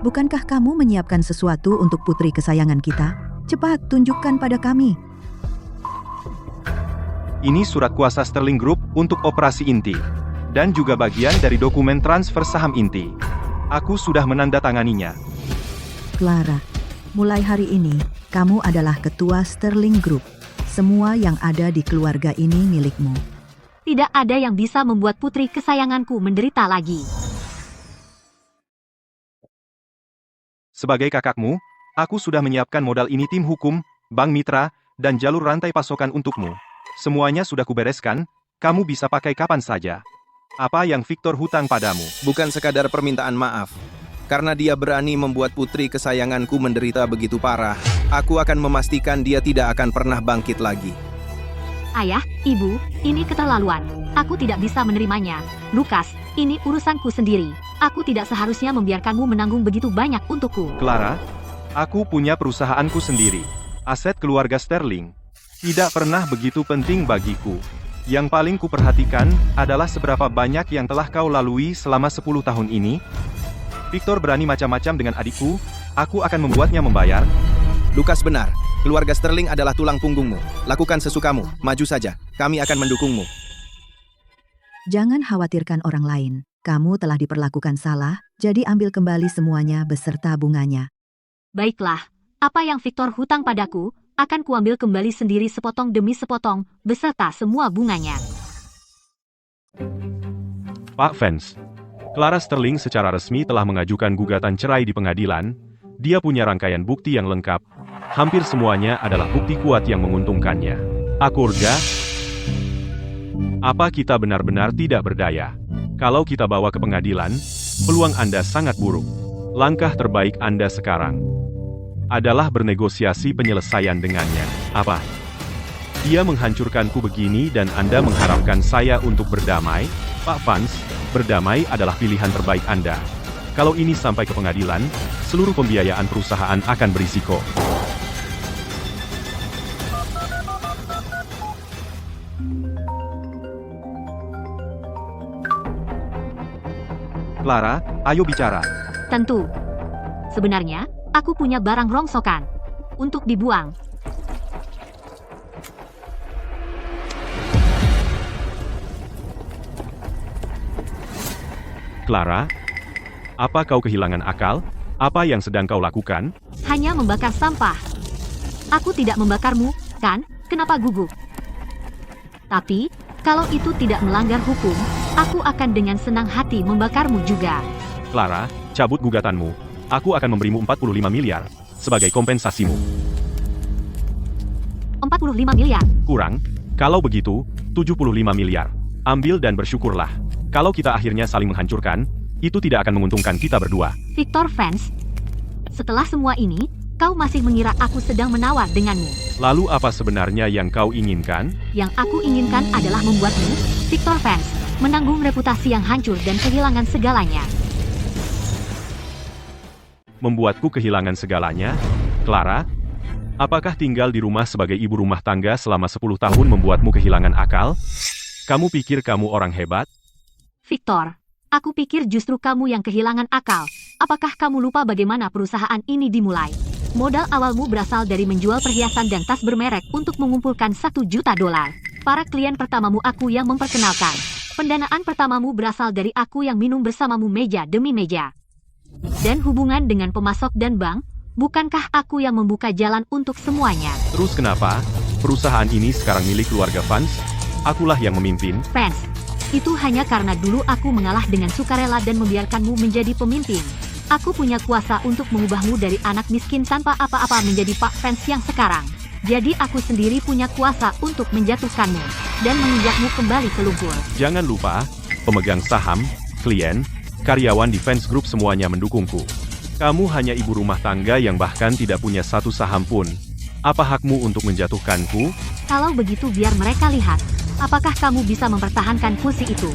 Speaker 8: Bukankah kamu menyiapkan sesuatu untuk putri kesayangan kita? Cepat, tunjukkan pada kami.
Speaker 2: Ini surat kuasa Sterling Group untuk operasi inti. Dan juga bagian dari dokumen transfer saham inti. Aku sudah menandatanganinya.
Speaker 8: Clara, mulai hari ini, kamu adalah ketua Sterling Group. Semua yang ada di keluarga ini milikmu.
Speaker 1: Tidak ada yang bisa membuat putri kesayanganku menderita lagi.
Speaker 2: Sebagai kakakmu, aku sudah menyiapkan modal ini tim hukum, bank mitra, dan jalur rantai pasokan untukmu. Semuanya sudah kubereskan, kamu bisa pakai kapan saja. Apa yang Victor hutang padamu?
Speaker 11: Bukan sekadar permintaan maaf. Karena dia berani membuat putri kesayanganku menderita begitu parah, aku akan memastikan dia tidak akan pernah bangkit lagi.
Speaker 1: Ayah, Ibu, ini keterlaluan. Aku tidak bisa menerimanya. Lukas, ini urusanku sendiri. Aku tidak seharusnya membiarkanmu menanggung begitu banyak untukku.
Speaker 2: Clara, aku punya perusahaanku sendiri. Aset keluarga Sterling. Tidak pernah begitu penting bagiku. Yang paling kuperhatikan adalah seberapa banyak yang telah kau lalui selama 10 tahun ini. Victor berani macam-macam dengan adikku, aku akan membuatnya membayar.
Speaker 11: Lukas benar, keluarga Sterling adalah tulang punggungmu. Lakukan sesukamu, maju saja, kami akan mendukungmu.
Speaker 8: Jangan khawatirkan orang lain. Kamu telah diperlakukan salah, jadi ambil kembali semuanya beserta bunganya.
Speaker 1: Baiklah, apa yang Victor hutang padaku, akan kuambil kembali sendiri sepotong demi sepotong, beserta semua bunganya.
Speaker 2: Pak Vance, Clara Sterling secara resmi telah mengajukan gugatan cerai di pengadilan. Dia punya rangkaian bukti yang lengkap. Hampir semuanya adalah bukti kuat yang menguntungkannya. Akurga, apa kita benar-benar tidak berdaya? Kalau kita bawa ke pengadilan, peluang Anda sangat buruk. Langkah terbaik Anda sekarang adalah bernegosiasi penyelesaian dengannya. Apa? Dia menghancurkanku begini dan Anda mengharapkan saya untuk berdamai? Pak Vance, berdamai adalah pilihan terbaik Anda. Kalau ini sampai ke pengadilan, seluruh pembiayaan perusahaan akan berisiko. Clara, ayo bicara.
Speaker 1: Tentu. Sebenarnya, aku punya barang rongsokan untuk dibuang.
Speaker 2: Clara, apa kau kehilangan akal? Apa yang sedang kau lakukan?
Speaker 1: Hanya membakar sampah. Aku tidak membakarmu, kan? Kenapa gugup? Tapi, kalau itu tidak melanggar hukum, aku akan dengan senang hati membakarmu juga.
Speaker 2: Clara, cabut gugatanmu. Aku akan memberimu 45 miliar sebagai kompensasimu.
Speaker 1: 45 miliar.
Speaker 2: Kurang? Kalau begitu, 75 miliar. Ambil dan bersyukurlah. Kalau kita akhirnya saling menghancurkan, itu tidak akan menguntungkan kita berdua.
Speaker 1: Victor Vance, setelah semua ini, kau masih mengira aku sedang menawar denganmu.
Speaker 2: Lalu apa sebenarnya yang kau inginkan?
Speaker 1: Yang aku inginkan adalah membuatmu, Victor Vance, menanggung reputasi yang hancur dan kehilangan segalanya.
Speaker 2: Membuatku kehilangan segalanya? Clara? Apakah tinggal di rumah sebagai ibu rumah tangga selama 10 tahun membuatmu kehilangan akal? Kamu pikir kamu orang hebat?
Speaker 1: Victor, aku pikir justru kamu yang kehilangan akal. Apakah kamu lupa bagaimana perusahaan ini dimulai? Modal awalmu berasal dari menjual perhiasan dan tas bermerek untuk mengumpulkan $1 juta. Para klien pertamamu aku yang memperkenalkan. Pendanaan pertamamu berasal dari aku yang minum bersamamu meja demi meja. Dan hubungan dengan pemasok dan bank, bukankah aku yang membuka jalan untuk semuanya?
Speaker 2: Terus kenapa? Perusahaan ini sekarang milik keluarga Vance? Akulah yang memimpin.
Speaker 1: Vance, itu hanya karena dulu aku mengalah dengan sukarela dan membiarkanmu menjadi pemimpin. Aku punya kuasa untuk mengubahmu dari anak miskin tanpa apa-apa menjadi Pak Vance yang sekarang. Jadi aku sendiri punya kuasa untuk menjatuhkanmu dan menginjakmu kembali ke lumpur.
Speaker 2: Jangan lupa, pemegang saham, klien, karyawan di Vance Group semuanya mendukungku. Kamu hanya ibu rumah tangga yang bahkan tidak punya satu saham pun. Apa hakmu untuk menjatuhkanku?
Speaker 1: Kalau begitu biar mereka lihat, apakah kamu bisa mempertahankan kursi itu.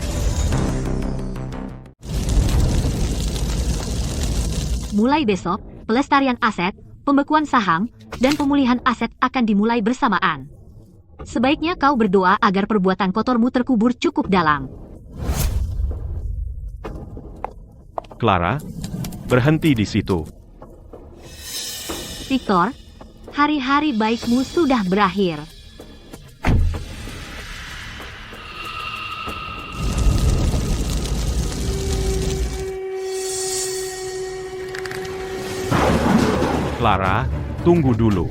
Speaker 1: Mulai besok, pelestarian aset, pembekuan saham, dan pemulihan aset akan dimulai bersamaan. Sebaiknya kau berdoa agar perbuatan kotormu terkubur cukup dalam.
Speaker 2: Clara, berhenti di situ.
Speaker 1: Victor, hari-hari baikmu sudah berakhir.
Speaker 2: Clara, tunggu dulu.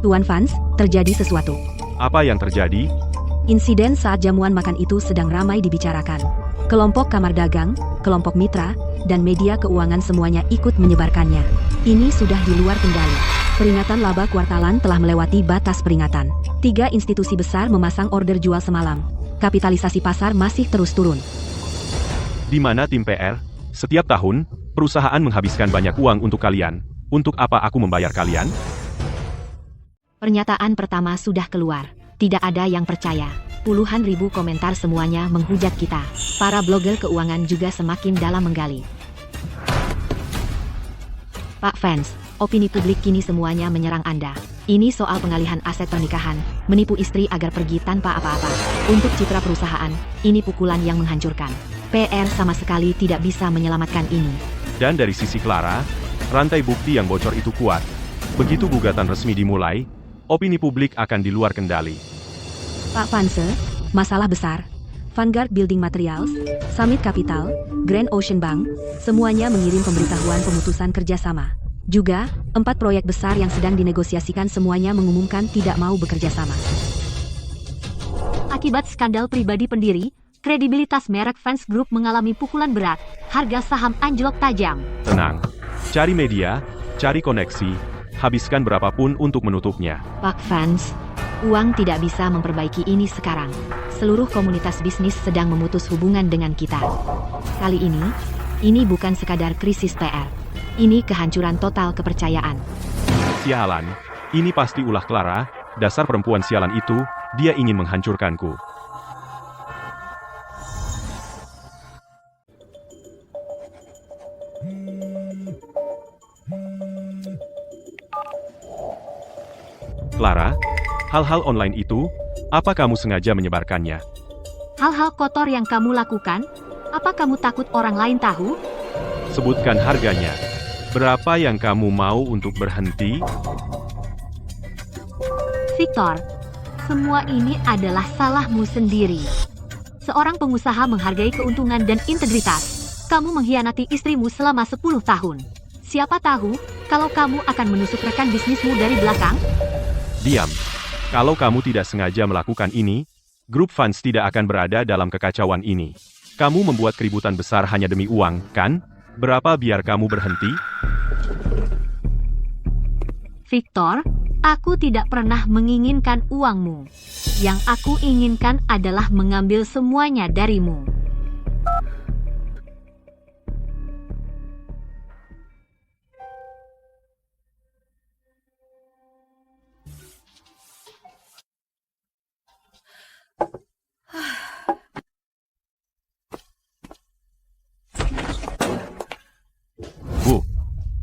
Speaker 6: Tuan Vance, terjadi sesuatu.
Speaker 2: Apa yang terjadi?
Speaker 6: Insiden saat jamuan makan itu sedang ramai dibicarakan. Kelompok kamar dagang, kelompok mitra, dan media keuangan semuanya ikut menyebarkannya. Ini sudah di luar kendali. Peringatan laba kuartalan telah melewati batas peringatan. 3 institusi besar memasang order jual semalam. Kapitalisasi pasar masih terus turun.
Speaker 2: Di mana tim PR? Setiap tahun, perusahaan menghabiskan banyak uang untuk kalian. Untuk apa aku membayar kalian?
Speaker 1: Pernyataan pertama sudah keluar. Tidak ada yang percaya. Puluhan ribu komentar semuanya menghujat kita. Para blogger keuangan juga semakin dalam menggali. Pak Vance, opini publik kini semuanya menyerang Anda. Ini soal pengalihan aset pernikahan, menipu istri agar pergi tanpa apa-apa. Untuk citra perusahaan, ini pukulan yang menghancurkan. PR sama sekali tidak bisa menyelamatkan ini.
Speaker 2: Dan dari sisi Clara, rantai bukti yang bocor itu kuat. Begitu gugatan resmi dimulai, opini publik akan di luar kendali.
Speaker 6: Pak Vance, masalah besar. Vanguard Building Materials, Summit Capital, Grand Ocean Bank, semuanya mengirim pemberitahuan pemutusan kerjasama. Juga, 4 proyek besar yang sedang dinegosiasikan semuanya mengumumkan tidak mau bekerja sama.
Speaker 1: Akibat skandal pribadi pendiri, kredibilitas merek Vance Group mengalami pukulan berat, harga saham anjlok tajam.
Speaker 2: Tenang, cari media, cari koneksi, habiskan berapapun untuk menutupnya.
Speaker 1: Pak Vance, uang tidak bisa memperbaiki ini sekarang. Seluruh komunitas bisnis sedang memutus hubungan dengan kita. Kali ini bukan sekadar krisis PR. Ini kehancuran total kepercayaan.
Speaker 2: Sialan, ini pasti ulah Clara, dasar perempuan sialan itu, dia ingin menghancurkanku. Clara, hal-hal online itu, apa kamu sengaja menyebarkannya?
Speaker 1: Hal-hal kotor yang kamu lakukan, apa kamu takut orang lain tahu?
Speaker 2: Sebutkan harganya. Berapa yang kamu mau untuk berhenti?
Speaker 1: Victor, semua ini adalah salahmu sendiri. Seorang pengusaha menghargai keuntungan dan integritas. Kamu mengkhianati istrimu selama 10 tahun. Siapa tahu, kalau kamu akan menusuk rekan bisnismu dari belakang?
Speaker 2: Diam. Kalau kamu tidak sengaja melakukan ini, grup Vance tidak akan berada dalam kekacauan ini. Kamu membuat keributan besar hanya demi uang, kan? Berapa biar kamu berhenti?
Speaker 1: Victor, aku tidak pernah menginginkan uangmu. Yang aku inginkan adalah mengambil semuanya darimu.
Speaker 2: Bu,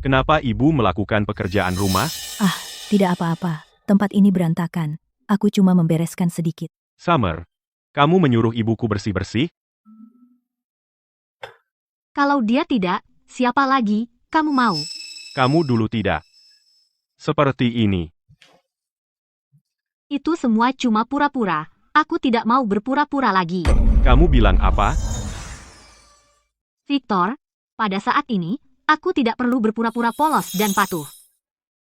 Speaker 2: kenapa ibu melakukan pekerjaan rumah?
Speaker 8: Ah, tidak apa-apa. Tempat ini berantakan. Aku cuma membereskan sedikit.
Speaker 2: Summer, kamu menyuruh ibuku bersih-bersih?
Speaker 1: Kalau dia tidak, siapa lagi kamu mau?
Speaker 2: Kamu dulu tidak. Seperti ini.
Speaker 1: Itu semua cuma pura-pura. Aku tidak mau berpura-pura lagi.
Speaker 2: Kamu bilang apa?
Speaker 1: Victor, pada saat ini, aku tidak perlu berpura-pura polos dan patuh.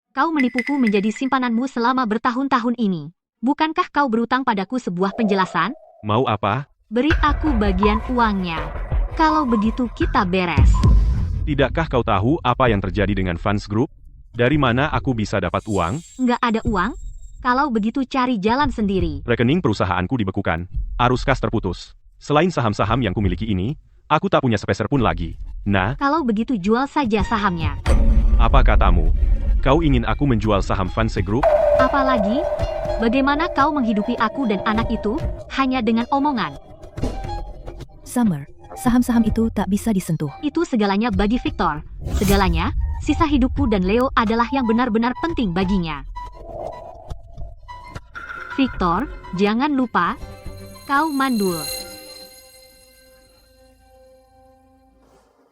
Speaker 1: Kau menipuku menjadi simpananmu selama bertahun-tahun ini. Bukankah kau berutang padaku sebuah penjelasan?
Speaker 2: Mau apa?
Speaker 1: Beri aku bagian uangnya. Kalau begitu kita beres.
Speaker 2: Tidakkah kau tahu apa yang terjadi dengan fans group? Dari mana aku bisa dapat uang?
Speaker 1: Nggak ada uang? Kalau begitu cari jalan sendiri.
Speaker 2: Rekening perusahaanku dibekukan. Arus kas terputus. Selain saham-saham yang kumiliki ini, aku tak punya sepeser pun lagi. Nah,
Speaker 1: kalau begitu jual saja sahamnya.
Speaker 2: apa katamu? Kau ingin aku menjual saham Fanse Group?
Speaker 1: Apalagi? Bagaimana kau menghidupi aku dan anak itu hanya dengan omongan?
Speaker 8: Summer, saham-saham itu tak bisa disentuh.
Speaker 1: Itu segalanya bagi Victor. Segalanya, sisa hidupku dan Leo adalah yang benar-benar penting baginya. Victor, jangan lupa, kau mandul.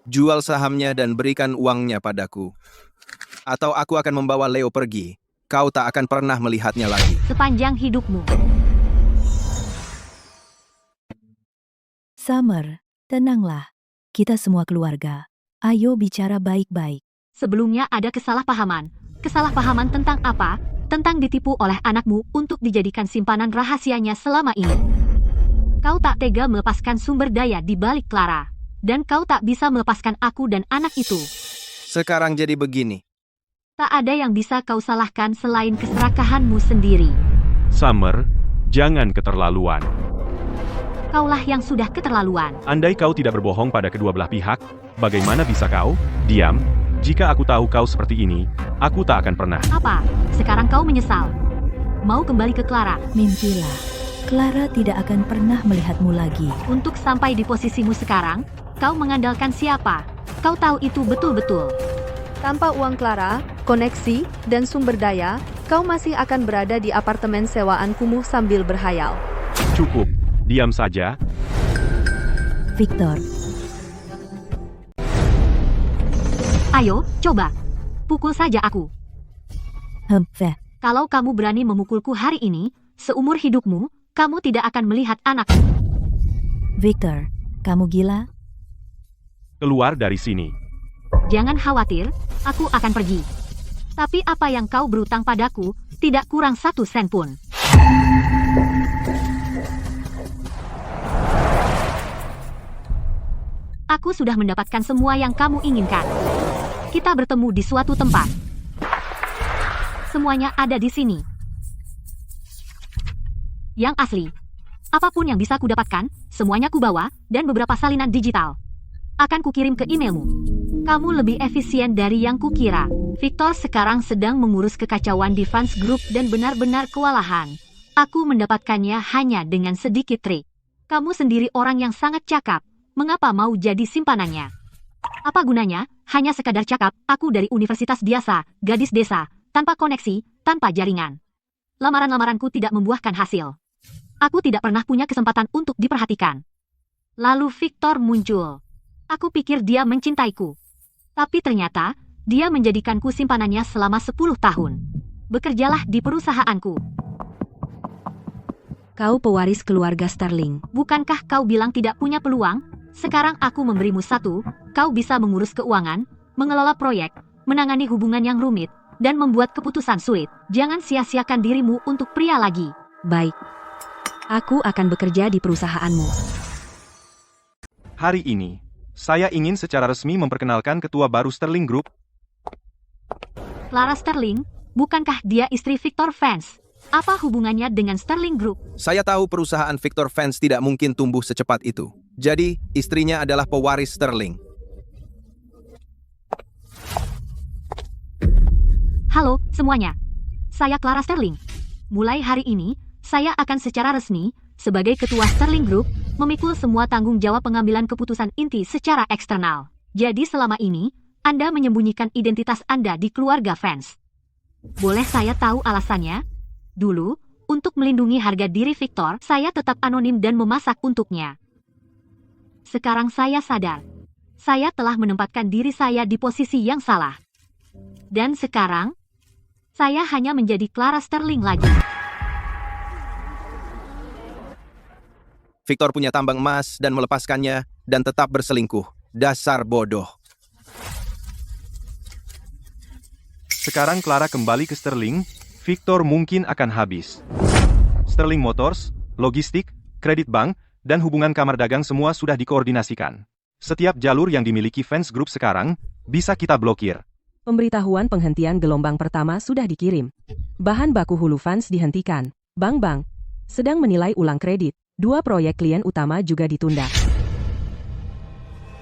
Speaker 11: Jual sahamnya dan berikan uangnya padaku. Atau aku akan membawa Leo pergi. Kau tak akan pernah melihatnya lagi.
Speaker 1: Sepanjang hidupmu.
Speaker 8: Summer, tenanglah. Kita semua keluarga. Ayo bicara baik-baik.
Speaker 1: Sebelumnya ada kesalahpahaman. Kesalahpahaman tentang apa? Tentang ditipu oleh anakmu untuk dijadikan simpanan rahasianya selama ini. Kau tak tega melepaskan sumber daya di balik Clara. Dan kau tak bisa melepaskan aku dan anak itu.
Speaker 11: Sekarang jadi begini.
Speaker 1: Tak ada yang bisa kau salahkan selain keserakahanmu sendiri.
Speaker 2: Summer, jangan keterlaluan.
Speaker 1: Kaulah yang sudah keterlaluan.
Speaker 2: Andai kau tidak berbohong pada kedua belah pihak, bagaimana bisa kau diam? Jika aku tahu kau seperti ini, aku tak akan pernah.
Speaker 1: Apa? Sekarang kau menyesal? Mau kembali ke Clara?
Speaker 8: Mimpilah. Clara tidak akan pernah melihatmu lagi.
Speaker 1: Untuk sampai di posisimu sekarang, kau mengandalkan siapa? Kau tahu itu betul-betul.
Speaker 3: Tanpa uang Clara, koneksi, dan sumber daya, kau masih akan berada di apartemen sewaan kumuh sambil berhayal.
Speaker 2: Cukup, diam saja.
Speaker 8: Victor,
Speaker 1: ayo, coba. Pukul saja aku. Kalau kamu berani memukulku hari ini, seumur hidupmu, kamu tidak akan melihat anakmu.
Speaker 8: Victor, kamu gila?
Speaker 2: Keluar dari sini.
Speaker 1: Jangan khawatir, aku akan pergi. Tapi apa yang kau berutang padaku, tidak kurang 1 sen pun. Aku sudah mendapatkan semua yang kamu inginkan. Kita bertemu di suatu tempat. Semuanya ada di sini. Yang asli. Apapun yang bisa kudapatkan, semuanya kubawa, dan beberapa salinan digital. Akan kukirim ke emailmu. Kamu lebih efisien dari yang kukira. Victor sekarang sedang mengurus kekacauan di fans group dan benar-benar kewalahan. Aku mendapatkannya hanya dengan sedikit trik. Kamu sendiri orang yang sangat cakap. Mengapa mau jadi simpanannya? Apa gunanya? Hanya sekadar cakap, aku dari universitas biasa, gadis desa, tanpa koneksi, tanpa jaringan. Lamaran-lamaranku tidak membuahkan hasil. Aku tidak pernah punya kesempatan untuk diperhatikan. Lalu Victor muncul. Aku pikir dia mencintaiku. Tapi ternyata, dia menjadikanku simpanannya selama 10 tahun. Bekerjalah di perusahaanku.
Speaker 6: Kau pewaris keluarga Starling.
Speaker 1: Bukankah kau bilang tidak punya peluang? Sekarang aku memberimu satu, kau bisa mengurus keuangan, mengelola proyek, menangani hubungan yang rumit, dan membuat keputusan sulit. Jangan sia-siakan dirimu untuk pria lagi.
Speaker 6: Baik. Aku akan bekerja di perusahaanmu.
Speaker 2: Hari ini, saya ingin secara resmi memperkenalkan ketua baru Sterling Group.
Speaker 1: Clara Sterling, bukankah dia istri Victor Vance? Apa hubungannya dengan Sterling Group?
Speaker 11: Saya tahu perusahaan Victor Vance tidak mungkin tumbuh secepat itu. Jadi, istrinya adalah pewaris Sterling.
Speaker 1: Halo, semuanya. Saya Clara Sterling. Mulai hari ini, saya akan secara resmi, sebagai ketua Sterling Group, memikul semua tanggung jawab pengambilan keputusan inti secara eksternal. Jadi selama ini, Anda menyembunyikan identitas Anda di keluarga Vance. Boleh saya tahu alasannya? Dulu, untuk melindungi harga diri Victor, saya tetap anonim dan memasak untuknya. Sekarang saya sadar, saya telah menempatkan diri saya di posisi yang salah. Dan sekarang, saya hanya menjadi Clara Sterling lagi.
Speaker 11: Victor punya tambang emas dan melepaskannya dan tetap berselingkuh. Dasar bodoh.
Speaker 2: Sekarang Clara kembali ke Sterling, Victor mungkin akan habis. Sterling Motors, logistik, kredit bank, dan hubungan kamar dagang semua sudah dikoordinasikan. Setiap jalur yang dimiliki Vance Group sekarang, bisa kita blokir.
Speaker 13: Pemberitahuan penghentian gelombang pertama sudah dikirim. Bahan baku hulu Vance dihentikan. Bank-bank sedang menilai ulang kredit. 2 proyek klien utama juga ditunda.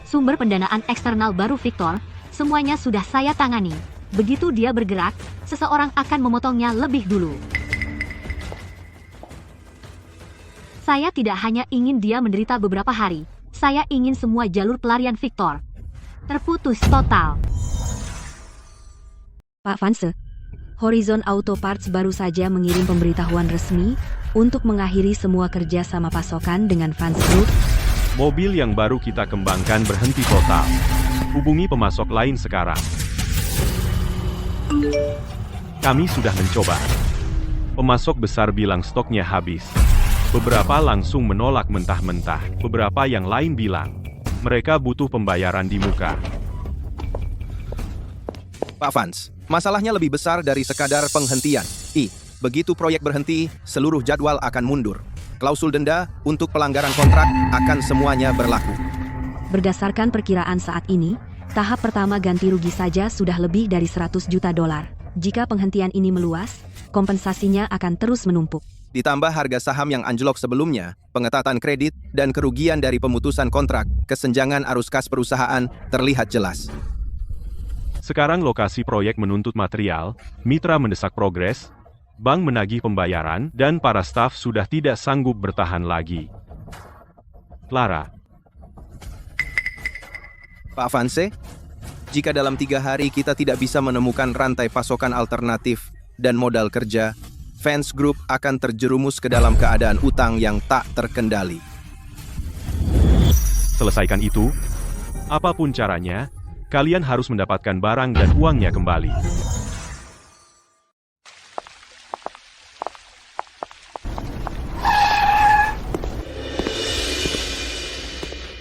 Speaker 1: Sumber pendanaan eksternal baru Victor, semuanya sudah saya tangani. Begitu dia bergerak, seseorang akan memotongnya lebih dulu. Saya tidak hanya ingin dia menderita beberapa hari, saya ingin semua jalur pelarian Victor terputus total.
Speaker 6: Pak Vance, Horizon Auto Parts baru saja mengirim pemberitahuan resmi untuk mengakhiri semua kerja sama pasokan dengan Vance Group.
Speaker 2: Mobil yang baru kita kembangkan berhenti total. Hubungi pemasok lain sekarang. Kami sudah mencoba. Pemasok besar bilang stoknya habis. Beberapa langsung menolak mentah-mentah. Beberapa yang lain bilang, mereka butuh pembayaran di muka.
Speaker 11: Pak Vance, masalahnya lebih besar dari sekadar penghentian. Begitu proyek berhenti, seluruh jadwal akan mundur. Klausul denda untuk pelanggaran kontrak akan semuanya berlaku.
Speaker 6: Berdasarkan perkiraan saat ini, tahap pertama ganti rugi saja sudah lebih dari 100 juta dolar. Jika penghentian ini meluas, kompensasinya akan terus menumpuk.
Speaker 11: Ditambah harga saham yang anjlok sebelumnya, pengetatan kredit, dan kerugian dari pemutusan kontrak, kesenjangan arus kas perusahaan terlihat jelas.
Speaker 2: Sekarang lokasi proyek menuntut material, mitra mendesak progres, bank menagih pembayaran, dan para staf sudah tidak sanggup bertahan lagi. Clara.
Speaker 11: Pak Vance, jika dalam 3 hari kita tidak bisa menemukan rantai pasokan alternatif dan modal kerja, Vance Group akan terjerumus ke dalam keadaan utang yang tak terkendali.
Speaker 2: Selesaikan itu, apapun caranya, kalian harus mendapatkan barang dan uangnya kembali.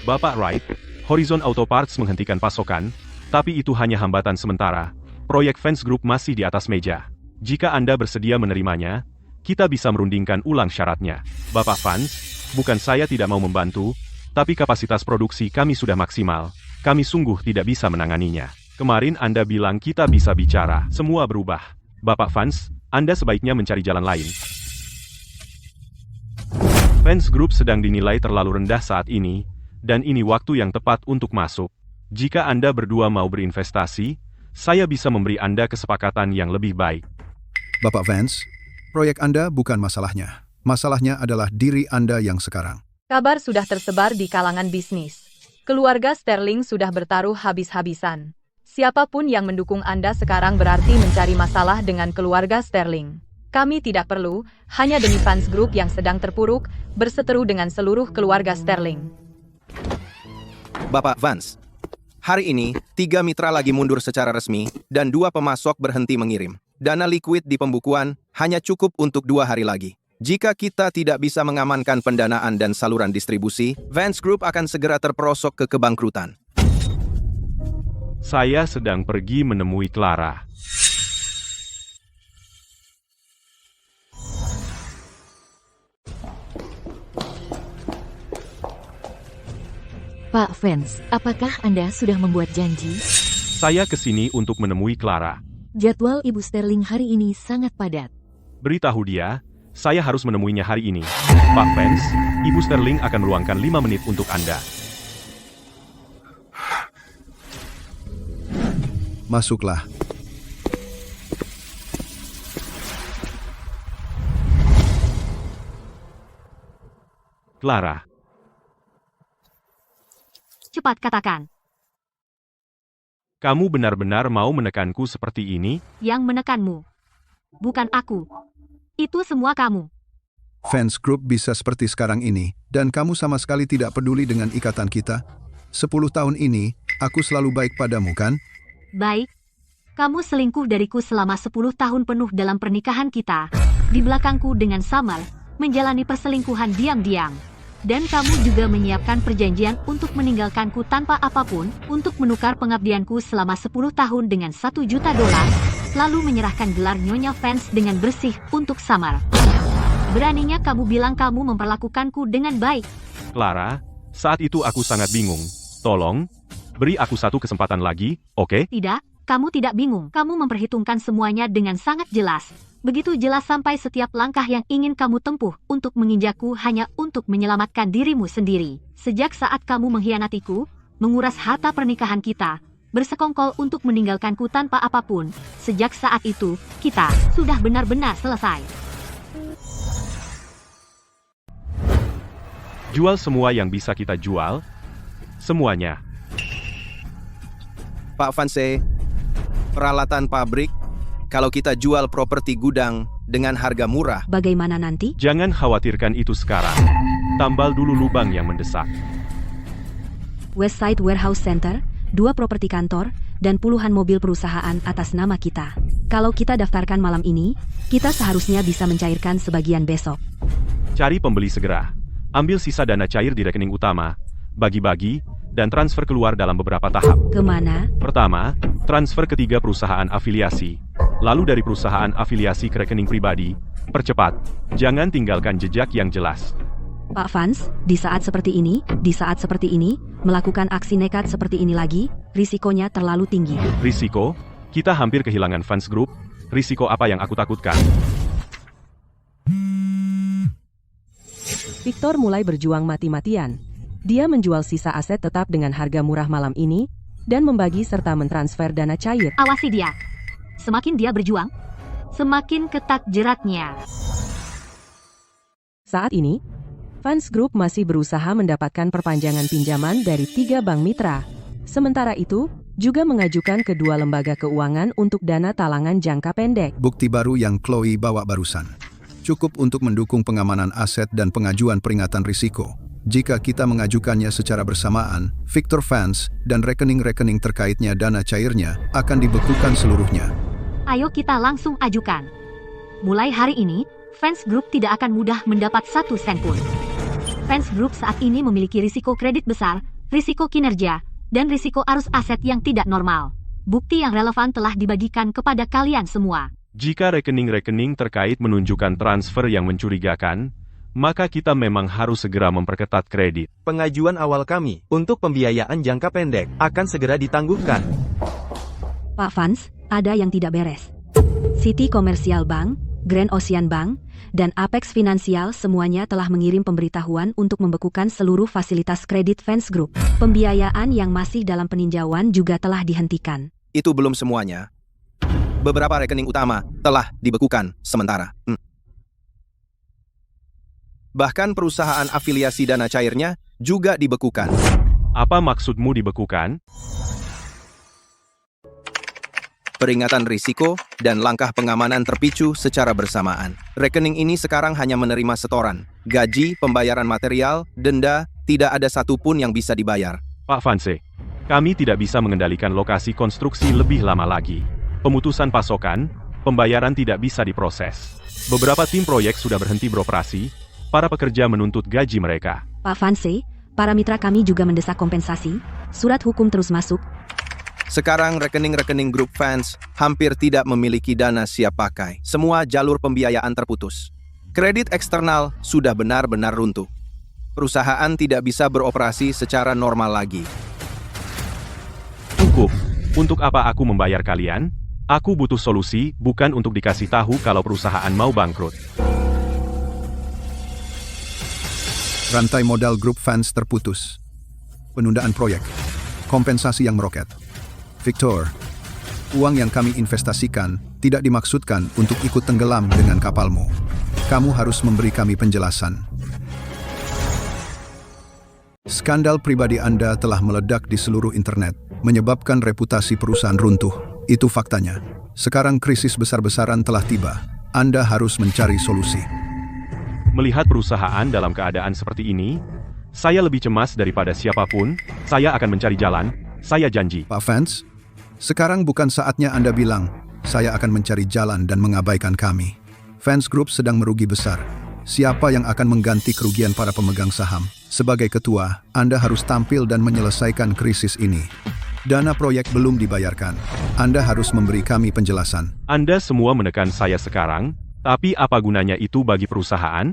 Speaker 2: Bapak Wright, Horizon Auto Parts menghentikan pasokan, tapi itu hanya hambatan sementara. Proyek Vance Group masih di atas meja. Jika Anda bersedia menerimanya, kita bisa merundingkan ulang syaratnya. Bapak Vance, bukan saya tidak mau membantu, tapi kapasitas produksi kami sudah maksimal. Kami sungguh tidak bisa menanganinya. Kemarin Anda bilang kita bisa bicara. Semua berubah. Bapak Vance, Anda sebaiknya mencari jalan lain. Vance Group sedang dinilai terlalu rendah saat ini, dan ini waktu yang tepat untuk masuk. Jika Anda berdua mau berinvestasi, saya bisa memberi Anda kesepakatan yang lebih baik.
Speaker 7: Bapak Vance, proyek Anda bukan masalahnya. Masalahnya adalah diri Anda yang sekarang.
Speaker 5: Kabar sudah tersebar di kalangan bisnis. Keluarga Sterling sudah bertaruh habis-habisan. Siapapun yang mendukung Anda sekarang berarti mencari masalah dengan keluarga Sterling. Kami tidak perlu, hanya demi Vance Group yang sedang terpuruk, berseteru dengan seluruh keluarga Sterling.
Speaker 11: Bapak Vance, hari ini 3 mitra lagi mundur secara resmi dan 2 pemasok berhenti mengirim. Dana likuid di pembukuan hanya cukup untuk 2 hari lagi. Jika kita tidak bisa mengamankan pendanaan dan saluran distribusi, Vance Group akan segera terperosok ke kebangkrutan.
Speaker 2: Saya sedang pergi menemui Clara.
Speaker 10: Pak Vance, apakah Anda sudah membuat janji?
Speaker 2: Saya kesini untuk menemui Clara.
Speaker 10: Jadwal Ibu Sterling hari ini sangat padat.
Speaker 2: Beritahu dia, saya harus menemuinya hari ini. Pak Vance, Ibu Sterling akan meluangkan 5 menit untuk Anda.
Speaker 7: Masuklah.
Speaker 2: Clara,
Speaker 1: Cepat katakan,
Speaker 2: kamu benar-benar mau menekanku seperti ini?
Speaker 1: yang menekanmu. Bukan aku. Itu semua kamu.
Speaker 7: Fans Group bisa seperti sekarang ini, dan kamu sama sekali tidak peduli dengan ikatan kita. 10 tahun ini, aku selalu baik padamu, kan?
Speaker 1: Baik. Kamu selingkuh dariku selama 10 tahun penuh dalam pernikahan kita. Di belakangku dengan Summer, menjalani perselingkuhan diam-diam. Dan kamu juga menyiapkan perjanjian untuk meninggalkanku tanpa apapun, untuk menukar pengabdianku selama 10 tahun dengan $1 juta, lalu menyerahkan gelar Nyonya Vance dengan bersih untuk Summer. Beraninya kamu bilang kamu memperlakukanku dengan baik.
Speaker 2: Clara, saat itu aku sangat bingung. Tolong, beri aku satu kesempatan lagi, oke?
Speaker 1: Tidak, kamu tidak bingung. Kamu memperhitungkan semuanya dengan sangat jelas. Begitu jelas sampai setiap langkah yang ingin kamu tempuh untuk menginjakku hanya untuk menyelamatkan dirimu sendiri. Sejak saat kamu mengkhianatiku, menguras harta pernikahan kita, bersekongkol untuk meninggalkanku tanpa apapun, sejak saat itu, kita sudah benar-benar selesai.
Speaker 2: Jual semua yang bisa kita jual. Semuanya.
Speaker 11: Pak Vance, peralatan pabrik, kalau kita jual properti gudang dengan harga murah.
Speaker 6: Bagaimana nanti?
Speaker 2: Jangan khawatirkan itu sekarang. Tambal dulu lubang yang mendesak.
Speaker 6: Westside Warehouse Center, 2 properti kantor, dan puluhan mobil perusahaan atas nama kita. Kalau kita daftarkan malam ini, kita seharusnya bisa mencairkan sebagian besok.
Speaker 2: Cari pembeli segera. Ambil sisa dana cair di rekening utama, bagi-bagi, dan transfer keluar dalam beberapa tahap.
Speaker 6: Kemana?
Speaker 2: Pertama, transfer ke 3 perusahaan afiliasi. Lalu dari perusahaan afiliasi ke rekening pribadi. Percepat. Jangan tinggalkan jejak yang jelas.
Speaker 6: Pak Vance, di saat seperti ini, melakukan aksi nekat seperti ini lagi, risikonya terlalu tinggi.
Speaker 2: Risiko? Kita hampir kehilangan Fans Group. Risiko apa yang aku takutkan?
Speaker 13: Victor mulai berjuang mati-matian. Dia menjual sisa aset tetap dengan harga murah malam ini, dan membagi serta mentransfer dana cair.
Speaker 1: Awasi dia. Semakin dia berjuang, semakin ketat jeratnya.
Speaker 13: Saat ini, Fans Group masih berusaha mendapatkan perpanjangan pinjaman dari 3 bank mitra. Sementara itu, juga mengajukan kedua lembaga keuangan untuk dana talangan jangka pendek.
Speaker 7: Bukti baru yang Chloe bawa barusan. Cukup untuk mendukung pengamanan aset dan pengajuan peringatan risiko. Jika kita mengajukannya secara bersamaan, Victor Vance dan rekening-rekening terkaitnya dana cairnya akan dibekukan seluruhnya.
Speaker 1: Ayo kita langsung ajukan. Mulai hari ini, Fans Group tidak akan mudah mendapat 1 sen pun. Fans Group saat ini memiliki risiko kredit besar, risiko kinerja, dan risiko arus aset yang tidak normal. Bukti yang relevan telah dibagikan kepada kalian semua.
Speaker 2: Jika rekening-rekening terkait menunjukkan transfer yang mencurigakan, maka kita memang harus segera memperketat kredit.
Speaker 9: Pengajuan awal kami untuk pembiayaan jangka pendek akan segera ditangguhkan.
Speaker 6: Pak Vance, ada yang tidak beres. City Commercial Bank, Grand Ocean Bank, dan Apex Financial semuanya telah mengirim pemberitahuan untuk membekukan seluruh fasilitas kredit Fans Group. Pembiayaan yang masih dalam peninjauan juga telah dihentikan.
Speaker 11: Itu belum semuanya. Beberapa rekening utama telah dibekukan sementara. Bahkan perusahaan afiliasi dana cairnya juga dibekukan.
Speaker 2: Apa maksudmu dibekukan?
Speaker 11: Peringatan risiko dan langkah pengamanan terpicu secara bersamaan. Rekening ini sekarang hanya menerima setoran, gaji, pembayaran material, denda, tidak ada satupun yang bisa dibayar.
Speaker 2: Pak Vance, kami tidak bisa mengendalikan lokasi konstruksi lebih lama lagi. Pemutusan pasokan, pembayaran tidak bisa diproses. Beberapa tim proyek sudah berhenti beroperasi, para pekerja menuntut gaji mereka.
Speaker 6: Pak Vance, para mitra kami juga mendesak kompensasi, surat hukum terus masuk.
Speaker 11: Sekarang rekening-rekening grup Fans hampir tidak memiliki dana siap pakai. Semua jalur pembiayaan terputus. Kredit eksternal sudah benar-benar runtuh. Perusahaan tidak bisa beroperasi secara normal lagi.
Speaker 2: Cukup. Untuk apa aku membayar kalian? Aku butuh solusi, bukan untuk dikasih tahu kalau perusahaan mau bangkrut.
Speaker 7: Rantai modal grup fans terputus. Penundaan proyek. Kompensasi yang meroket. Victor, uang yang kami investasikan tidak dimaksudkan untuk ikut tenggelam dengan kapalmu. Kamu harus memberi kami penjelasan. Skandal pribadi Anda telah meledak di seluruh internet, menyebabkan reputasi perusahaan runtuh. Itu faktanya. Sekarang krisis besar-besaran telah tiba. Anda harus mencari solusi.
Speaker 2: Melihat perusahaan dalam keadaan seperti ini, saya lebih cemas daripada siapapun. Saya akan mencari jalan. Saya janji.
Speaker 7: Pak Vance, sekarang bukan saatnya Anda bilang, saya akan mencari jalan dan mengabaikan kami. Vance Group sedang merugi besar. Siapa yang akan mengganti kerugian para pemegang saham? Sebagai ketua, Anda harus tampil dan menyelesaikan krisis ini. Dana proyek belum dibayarkan. Anda harus memberi kami penjelasan.
Speaker 2: Anda semua menekan saya sekarang, tapi apa gunanya itu bagi perusahaan?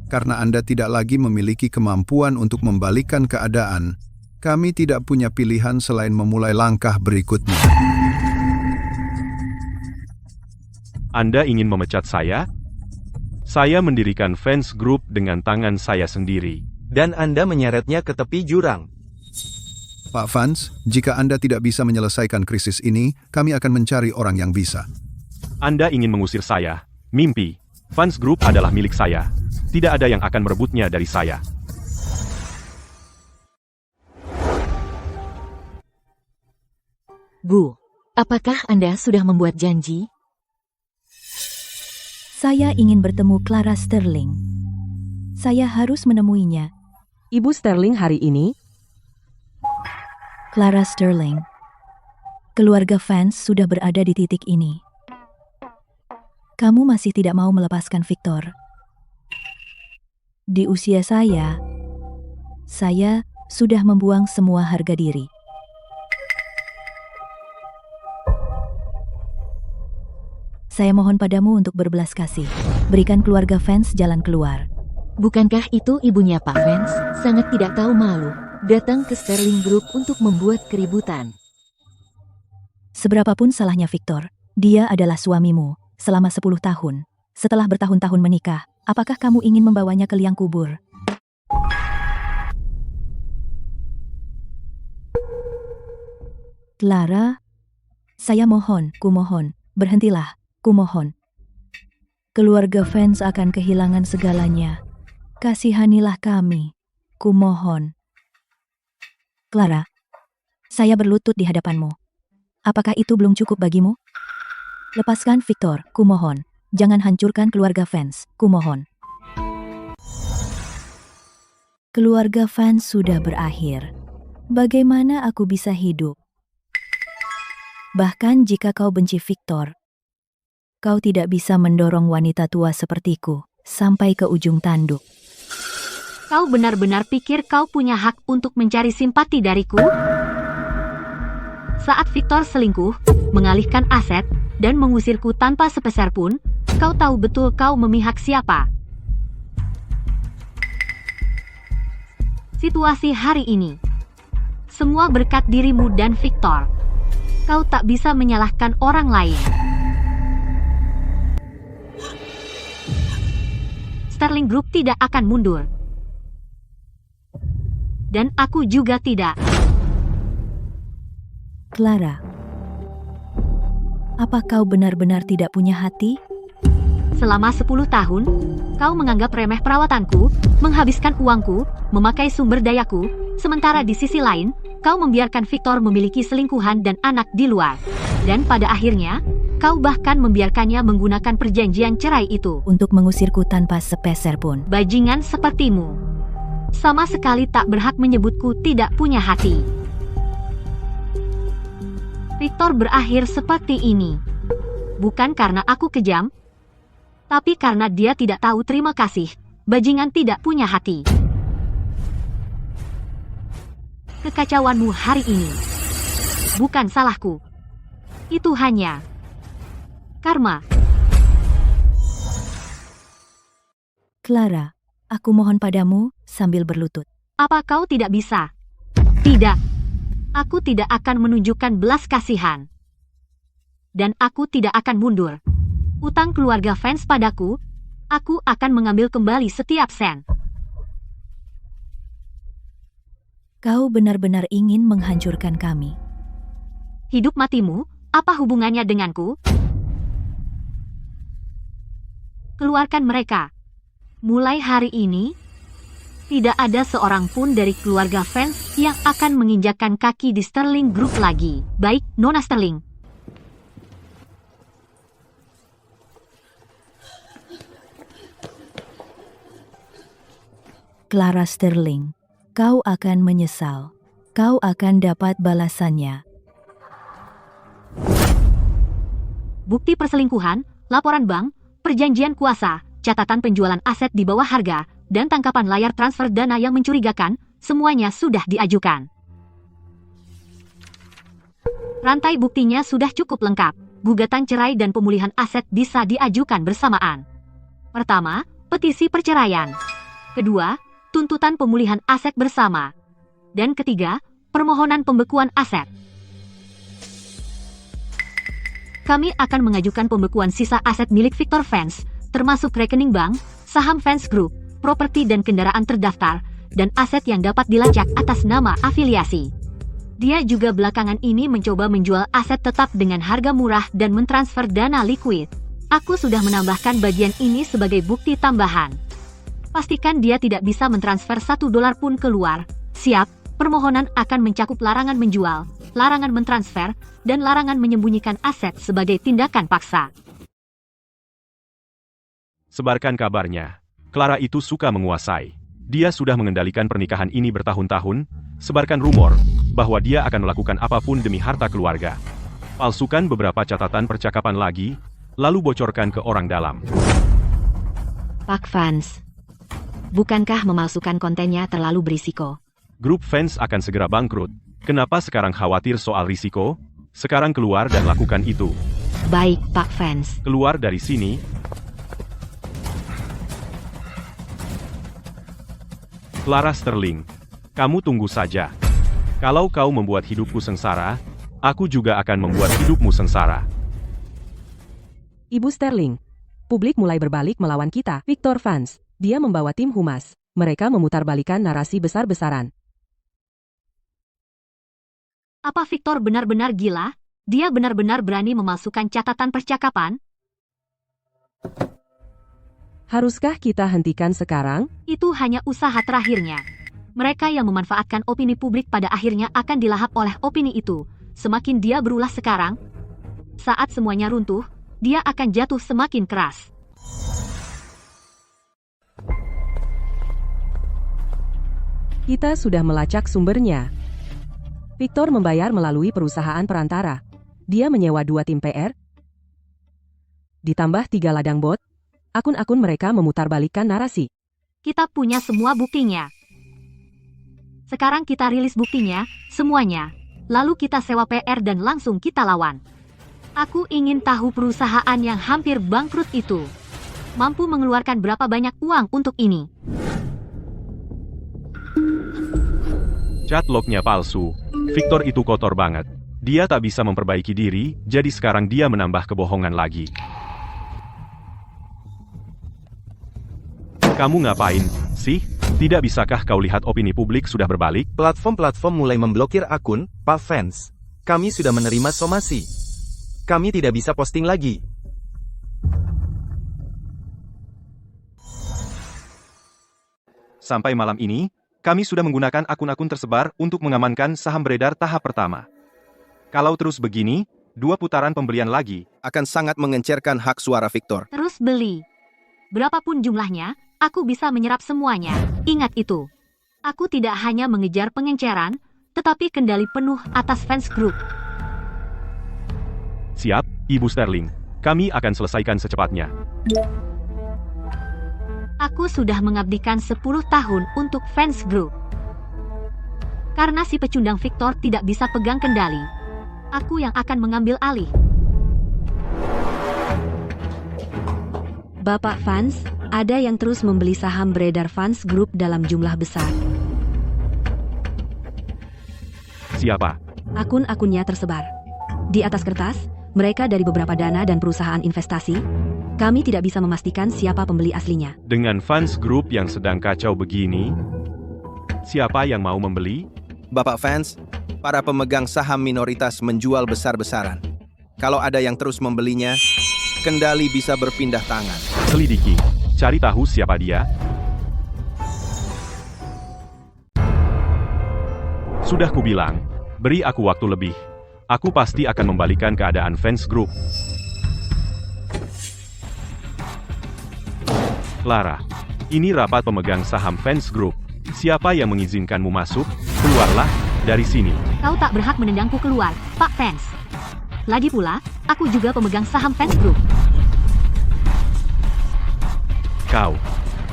Speaker 7: Karena Anda tidak lagi memiliki kemampuan untuk membalikkan keadaan, kami tidak punya pilihan selain memulai langkah berikutnya.
Speaker 2: Anda ingin memecat saya? Saya mendirikan Fans Group dengan tangan saya sendiri.
Speaker 9: Dan Anda menyeretnya ke tepi jurang.
Speaker 7: Pak Vance, jika Anda tidak bisa menyelesaikan krisis ini, kami akan mencari orang yang bisa.
Speaker 2: Anda ingin mengusir saya. Mimpi. Fans Group adalah milik saya. Tidak ada yang akan merebutnya dari saya.
Speaker 10: Bu, apakah Anda sudah membuat janji?
Speaker 8: Saya ingin bertemu Clara Sterling. Saya harus menemuinya.
Speaker 13: Ibu Sterling hari ini?
Speaker 8: Clara Sterling. Keluarga fans sudah berada di titik ini. Kamu masih tidak mau melepaskan Victor. Di usia saya sudah membuang semua harga diri. Saya mohon padamu untuk berbelas kasih. Berikan keluarga fans jalan keluar.
Speaker 10: Bukankah itu ibunya Pak Vance? Sangat tidak tahu malu. Datang ke Sterling Group untuk membuat keributan.
Speaker 8: Seberapapun salahnya Victor, dia adalah suamimu selama 10 tahun. Setelah bertahun-tahun menikah, apakah kamu ingin membawanya ke liang kubur? Clara, saya mohon, kumohon, berhentilah, kumohon. Keluarga fans akan kehilangan segalanya. Kasihanilah kami, kumohon. Clara, saya berlutut di hadapanmu. Apakah itu belum cukup bagimu? Lepaskan Victor, kumohon. Jangan hancurkan keluarga fans, kumohon. Keluarga fans sudah berakhir. Bagaimana aku bisa hidup? Bahkan jika kau benci Victor, kau tidak bisa mendorong wanita tua sepertiku sampai ke ujung tanduk.
Speaker 1: Kau benar-benar pikir kau punya hak untuk mencari simpati dariku? Saat Victor selingkuh, mengalihkan aset, dan mengusirku tanpa sepeser pun, kau tahu betul kau memihak siapa. Situasi hari ini, semua berkat dirimu dan Victor. Kau tak bisa menyalahkan orang lain. Sterling Group tidak akan mundur. Dan aku juga tidak.
Speaker 8: Clara, apa kau benar-benar tidak punya hati?
Speaker 1: Selama 10 tahun, kau menganggap remeh perawatanku, menghabiskan uangku, memakai sumber dayaku, sementara di sisi lain, kau membiarkan Victor memiliki selingkuhan dan anak di luar. Dan pada akhirnya, kau bahkan membiarkannya menggunakan perjanjian cerai itu
Speaker 8: untuk mengusirku tanpa sepeser pun.
Speaker 1: Bajingan sepertimu sama sekali tak berhak menyebutku tidak punya hati. Victor berakhir seperti ini bukan karena aku kejam, tapi karena dia tidak tahu terima kasih. Bajingan tidak punya hati. Kekacauanmu hari ini bukan salahku. Itu hanya karma.
Speaker 8: Clara, aku mohon padamu sambil berlutut.
Speaker 1: Apa kau tidak bisa? Tidak. Aku tidak akan menunjukkan belas kasihan. Dan aku tidak akan mundur. Utang keluarga fans padaku, aku akan mengambil kembali setiap sen.
Speaker 8: Kau benar-benar ingin menghancurkan kami.
Speaker 1: Hidup matimu, apa hubungannya denganku? Keluarkan mereka. Mulai hari ini, tidak ada seorang pun dari keluarga fans yang akan menginjakkan kaki di Sterling Group lagi. Baik, Nona Sterling.
Speaker 8: Clara Sterling, kau akan menyesal. Kau akan dapat balasannya.
Speaker 1: Bukti perselingkuhan, laporan bank, perjanjian kuasa, catatan penjualan aset di bawah harga, dan tangkapan layar transfer dana yang mencurigakan, semuanya sudah diajukan. Rantai buktinya sudah cukup lengkap. Gugatan cerai dan pemulihan aset bisa diajukan bersamaan. Pertama, petisi perceraian. Kedua, tuntutan pemulihan aset bersama. Dan ketiga, permohonan pembekuan aset. Kami akan mengajukan pembekuan sisa aset milik Victor Fans, termasuk rekening bank, saham Fans Group, properti dan kendaraan terdaftar, dan aset yang dapat dilacak atas nama afiliasi. Dia juga belakangan ini mencoba menjual aset tetap dengan harga murah dan mentransfer dana liquid. Aku sudah menambahkan bagian ini sebagai bukti tambahan. Pastikan dia tidak bisa mentransfer $1 pun keluar. Siap, permohonan akan mencakup larangan menjual, larangan mentransfer, dan larangan menyembunyikan aset sebagai tindakan paksa.
Speaker 2: Sebarkan kabarnya. Clara itu suka menguasai. Dia sudah mengendalikan pernikahan ini bertahun-tahun. Sebarkan rumor bahwa dia akan melakukan apapun demi harta keluarga. Palsukan beberapa catatan percakapan lagi, lalu bocorkan ke orang dalam.
Speaker 6: Pak Fans, bukankah memalsukan kontennya terlalu berisiko?
Speaker 2: Grup Fans akan segera bangkrut. Kenapa sekarang khawatir soal risiko? Sekarang keluar dan lakukan itu.
Speaker 6: Baik, Pak Fans.
Speaker 2: Keluar dari sini. Clara Sterling, kamu tunggu saja. Kalau kau membuat hidupku sengsara, aku juga akan membuat hidupmu sengsara.
Speaker 13: Ibu Sterling, publik mulai berbalik melawan kita. Victor Fans, dia membawa tim humas. Mereka memutarbalikkan narasi besar-besaran.
Speaker 1: Apa Victor benar-benar gila? Dia benar-benar berani memalsukan catatan percakapan?
Speaker 13: Haruskah kita hentikan sekarang?
Speaker 1: Itu hanya usaha terakhirnya. Mereka yang memanfaatkan opini publik pada akhirnya akan dilahap oleh opini itu. Semakin dia berulah sekarang, saat semuanya runtuh, dia akan jatuh semakin keras.
Speaker 13: Kita sudah melacak sumbernya. Victor membayar melalui perusahaan perantara. Dia menyewa 2 tim PR, ditambah 3 ladang bot. Akun-akun mereka memutarbalikkan narasi.
Speaker 1: Kita punya semua buktinya. Sekarang kita rilis buktinya, semuanya. Lalu kita sewa PR dan langsung kita lawan. Aku ingin tahu perusahaan yang hampir bangkrut itu mampu mengeluarkan berapa banyak uang untuk ini.
Speaker 2: Chat lognya palsu. Victor itu kotor banget. Dia tak bisa memperbaiki diri, jadi sekarang dia menambah kebohongan lagi. Kamu ngapain, sih? Tidak bisakah kau lihat opini publik sudah berbalik?
Speaker 9: Platform-platform mulai memblokir akun, Pak Fans. Kami sudah menerima somasi. Kami tidak bisa posting lagi.
Speaker 2: Sampai malam ini, kami sudah menggunakan akun-akun tersebar untuk mengamankan saham beredar tahap pertama. Kalau terus begini, 2 putaran pembelian lagi
Speaker 11: akan sangat mengencerkan hak suara Victor.
Speaker 1: Terus beli. Berapapun jumlahnya, aku bisa menyerap semuanya. Ingat itu. Aku tidak hanya mengejar pengenceran, tetapi kendali penuh atas Fans Group.
Speaker 2: Siap, Ibu Sterling. Kami akan selesaikan secepatnya.
Speaker 1: Aku sudah mengabdikan 10 tahun untuk Fans Group. Karena si pecundang Victor tidak bisa pegang kendali, aku yang akan mengambil alih.
Speaker 6: Bapak Fans, Ada yang terus membeli saham beredar Fans Group dalam jumlah besar.
Speaker 2: Siapa?
Speaker 6: Akun-akunnya tersebar. Di atas kertas, mereka dari beberapa dana dan perusahaan investasi. Kami tidak bisa memastikan siapa pembeli aslinya.
Speaker 2: Dengan Fans Group yang sedang kacau begini, siapa yang mau membeli?
Speaker 11: Bapak Fans, para pemegang saham minoritas menjual besar-besaran. Kalau ada yang terus membelinya, kendali bisa berpindah tangan.
Speaker 2: Selidiki, cari tahu siapa dia. Sudah kubilang, beri aku waktu lebih. Aku pasti akan membalikan keadaan Fans Group. Clara, ini rapat pemegang saham Fans Group. Siapa yang mengizinkanmu masuk? Keluarlah dari sini.
Speaker 1: Kau tak berhak menendangku keluar, Pak Fans. Lagi pula, aku juga pemegang saham Fans Group.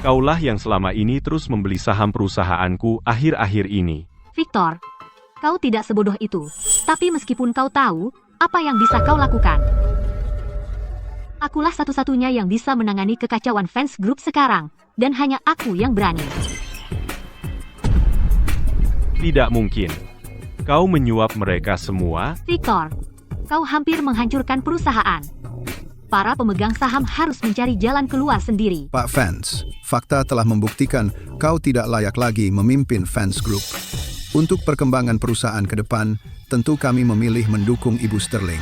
Speaker 2: Kaulah yang selama ini terus membeli saham perusahaanku akhir-akhir ini.
Speaker 1: Victor, kau tidak sebodoh itu. Tapi meskipun kau tahu, apa yang bisa kau lakukan? Akulah satu-satunya yang bisa menangani kekacauan Fans Group sekarang, dan hanya aku yang berani.
Speaker 2: Tidak mungkin. Kau menyuap mereka semua?
Speaker 1: Victor, kau hampir menghancurkan perusahaan. Para pemegang saham harus mencari jalan keluar sendiri.
Speaker 7: Pak Fans, fakta telah membuktikan kau tidak layak lagi memimpin Fans Group. Untuk perkembangan perusahaan ke depan, tentu kami memilih mendukung Ibu Sterling.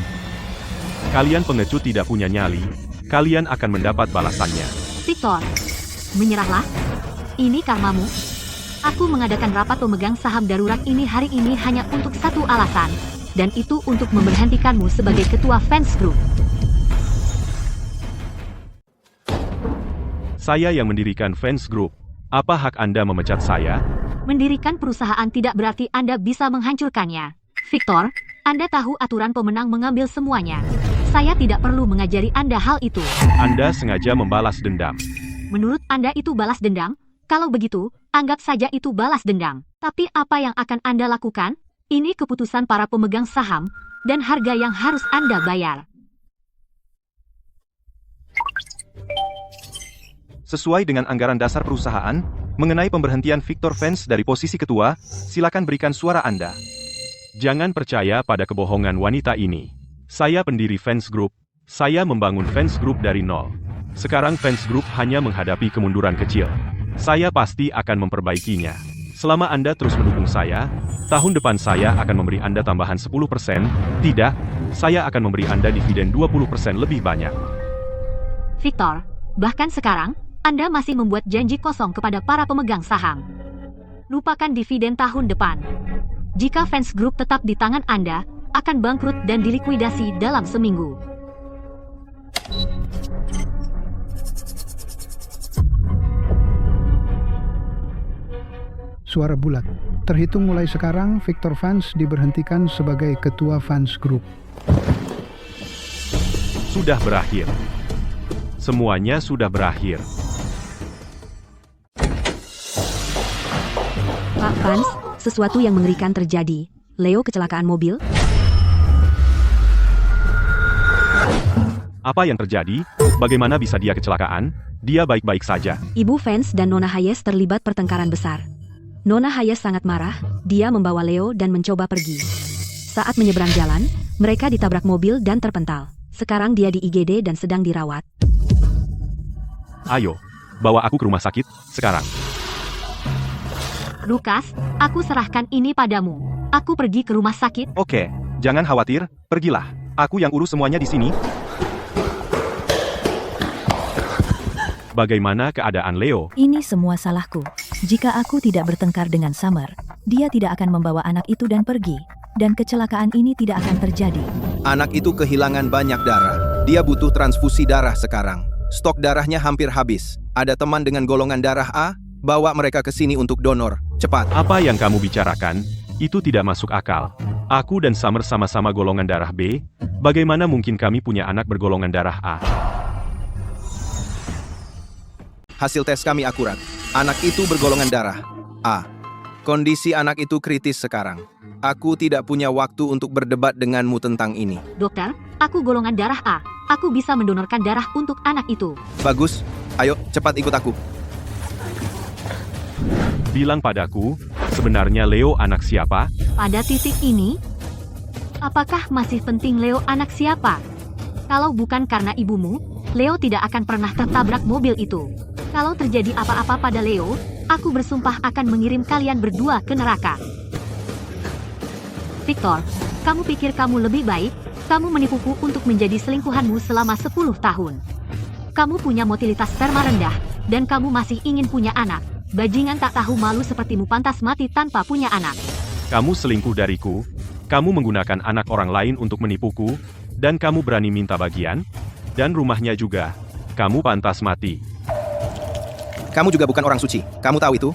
Speaker 2: Kalian pengecut tidak punya nyali, kalian akan mendapat balasannya.
Speaker 1: Victor, menyerahlah. Ini karmamu. Aku mengadakan rapat pemegang saham darurat ini hari ini hanya untuk satu alasan, dan itu untuk memberhentikanmu sebagai ketua Fans Group.
Speaker 2: Saya yang mendirikan Fans Group. Apa hak Anda memecat saya?
Speaker 1: Mendirikan perusahaan tidak berarti Anda bisa menghancurkannya. Victor, Anda tahu aturan pemenang mengambil semuanya. Saya tidak perlu mengajari Anda hal itu.
Speaker 2: Anda sengaja membalas dendam.
Speaker 1: Menurut Anda itu balas dendam? Kalau begitu, anggap saja itu balas dendam. Tapi apa yang akan Anda lakukan? Ini keputusan para pemegang saham, dan harga yang harus Anda bayar.
Speaker 9: Sesuai dengan anggaran dasar perusahaan, mengenai pemberhentian Victor Fans dari posisi ketua, silakan berikan suara Anda.
Speaker 2: Jangan percaya pada kebohongan wanita ini. Saya pendiri Fans Group. Saya membangun Fans Group dari nol. Sekarang Fans Group hanya menghadapi kemunduran kecil. Saya pasti akan memperbaikinya. Selama Anda terus mendukung saya, tahun depan saya akan memberi Anda tambahan 10%. Tidak, saya akan memberi Anda dividen 20% lebih banyak.
Speaker 1: Victor, bahkan sekarang, Anda masih membuat janji kosong kepada para pemegang saham. Lupakan dividen tahun depan. Jika Fans Group tetap di tangan Anda, akan bangkrut dan dilikuidasi dalam seminggu.
Speaker 14: Suara bulat. Terhitung mulai sekarang, Victor Fans diberhentikan sebagai ketua Fans Group.
Speaker 2: Sudah berakhir. Semuanya sudah berakhir.
Speaker 6: Pak Fans, sesuatu yang mengerikan terjadi. Leo kecelakaan mobil.
Speaker 2: Apa yang terjadi? Bagaimana bisa dia kecelakaan? Dia baik-baik saja.
Speaker 6: Ibu Fans dan Nona Hayes terlibat pertengkaran besar. Nona Hayes sangat marah, dia membawa Leo dan mencoba pergi. Saat menyeberang jalan, mereka ditabrak mobil dan terpental. Sekarang dia di IGD dan sedang dirawat.
Speaker 2: Ayo, bawa aku ke rumah sakit, sekarang.
Speaker 1: Lukas, aku serahkan ini padamu. Aku pergi ke rumah sakit.
Speaker 9: Oke, jangan khawatir, pergilah. Aku yang urus semuanya di sini.
Speaker 2: Bagaimana keadaan Leo?
Speaker 8: Ini semua salahku. Jika aku tidak bertengkar dengan Summer, dia tidak akan membawa anak itu dan pergi. Dan kecelakaan ini tidak akan terjadi.
Speaker 11: Anak itu kehilangan banyak darah. Dia butuh transfusi darah sekarang. Stok darahnya hampir habis. Ada teman dengan golongan darah A? Bawa mereka ke sini untuk donor. Cepat.
Speaker 2: Apa yang kamu bicarakan? Itu tidak masuk akal. Aku dan Summer sama-sama golongan darah B. Bagaimana mungkin kami punya anak bergolongan darah A?
Speaker 11: Hasil tes kami akurat. Anak itu bergolongan darah A. Kondisi anak itu kritis sekarang. Aku tidak punya waktu untuk berdebat denganmu tentang ini.
Speaker 1: Dokter, aku golongan darah A. Aku bisa mendonorkan darah untuk anak itu.
Speaker 11: Bagus. Ayo, cepat ikut aku.
Speaker 2: Bilang padaku, sebenarnya Leo anak siapa?
Speaker 1: Pada titik ini, apakah masih penting Leo anak siapa? Kalau bukan karena ibumu, Leo tidak akan pernah tertabrak mobil itu. Kalau terjadi apa-apa pada Leo, aku bersumpah akan mengirim kalian berdua ke neraka. Victor, kamu pikir kamu lebih baik? Kamu menipuku untuk menjadi selingkuhanmu selama 10 tahun. Kamu punya motilitas sperma rendah, dan kamu masih ingin punya anak. Bajingan tak tahu malu sepertimu pantas mati tanpa punya anak.
Speaker 2: Kamu selingkuh dariku, kamu menggunakan anak orang lain untuk menipuku, dan kamu berani minta bagian, dan rumahnya juga. Kamu pantas mati.
Speaker 11: Kamu juga bukan orang suci, kamu tahu itu?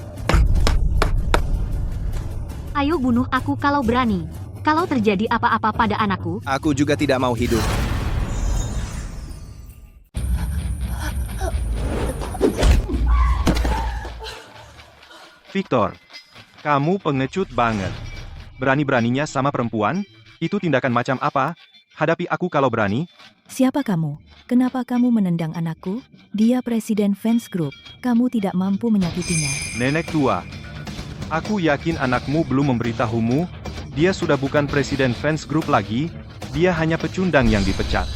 Speaker 1: Ayo bunuh aku kalau berani. Kalau terjadi apa-apa pada anakku,
Speaker 11: Aku juga tidak mau hidup.
Speaker 9: Victor, kamu pengecut banget. Berani-beraninya sama perempuan? Itu tindakan macam apa? Hadapi aku kalau berani.
Speaker 8: Siapa kamu? Kenapa kamu menendang anakku? Dia presiden fans group. Kamu tidak mampu menyakitinya.
Speaker 9: Nenek tua, aku yakin anakmu belum memberitahumu. Dia sudah bukan presiden fans group lagi. Dia hanya pecundang yang dipecat.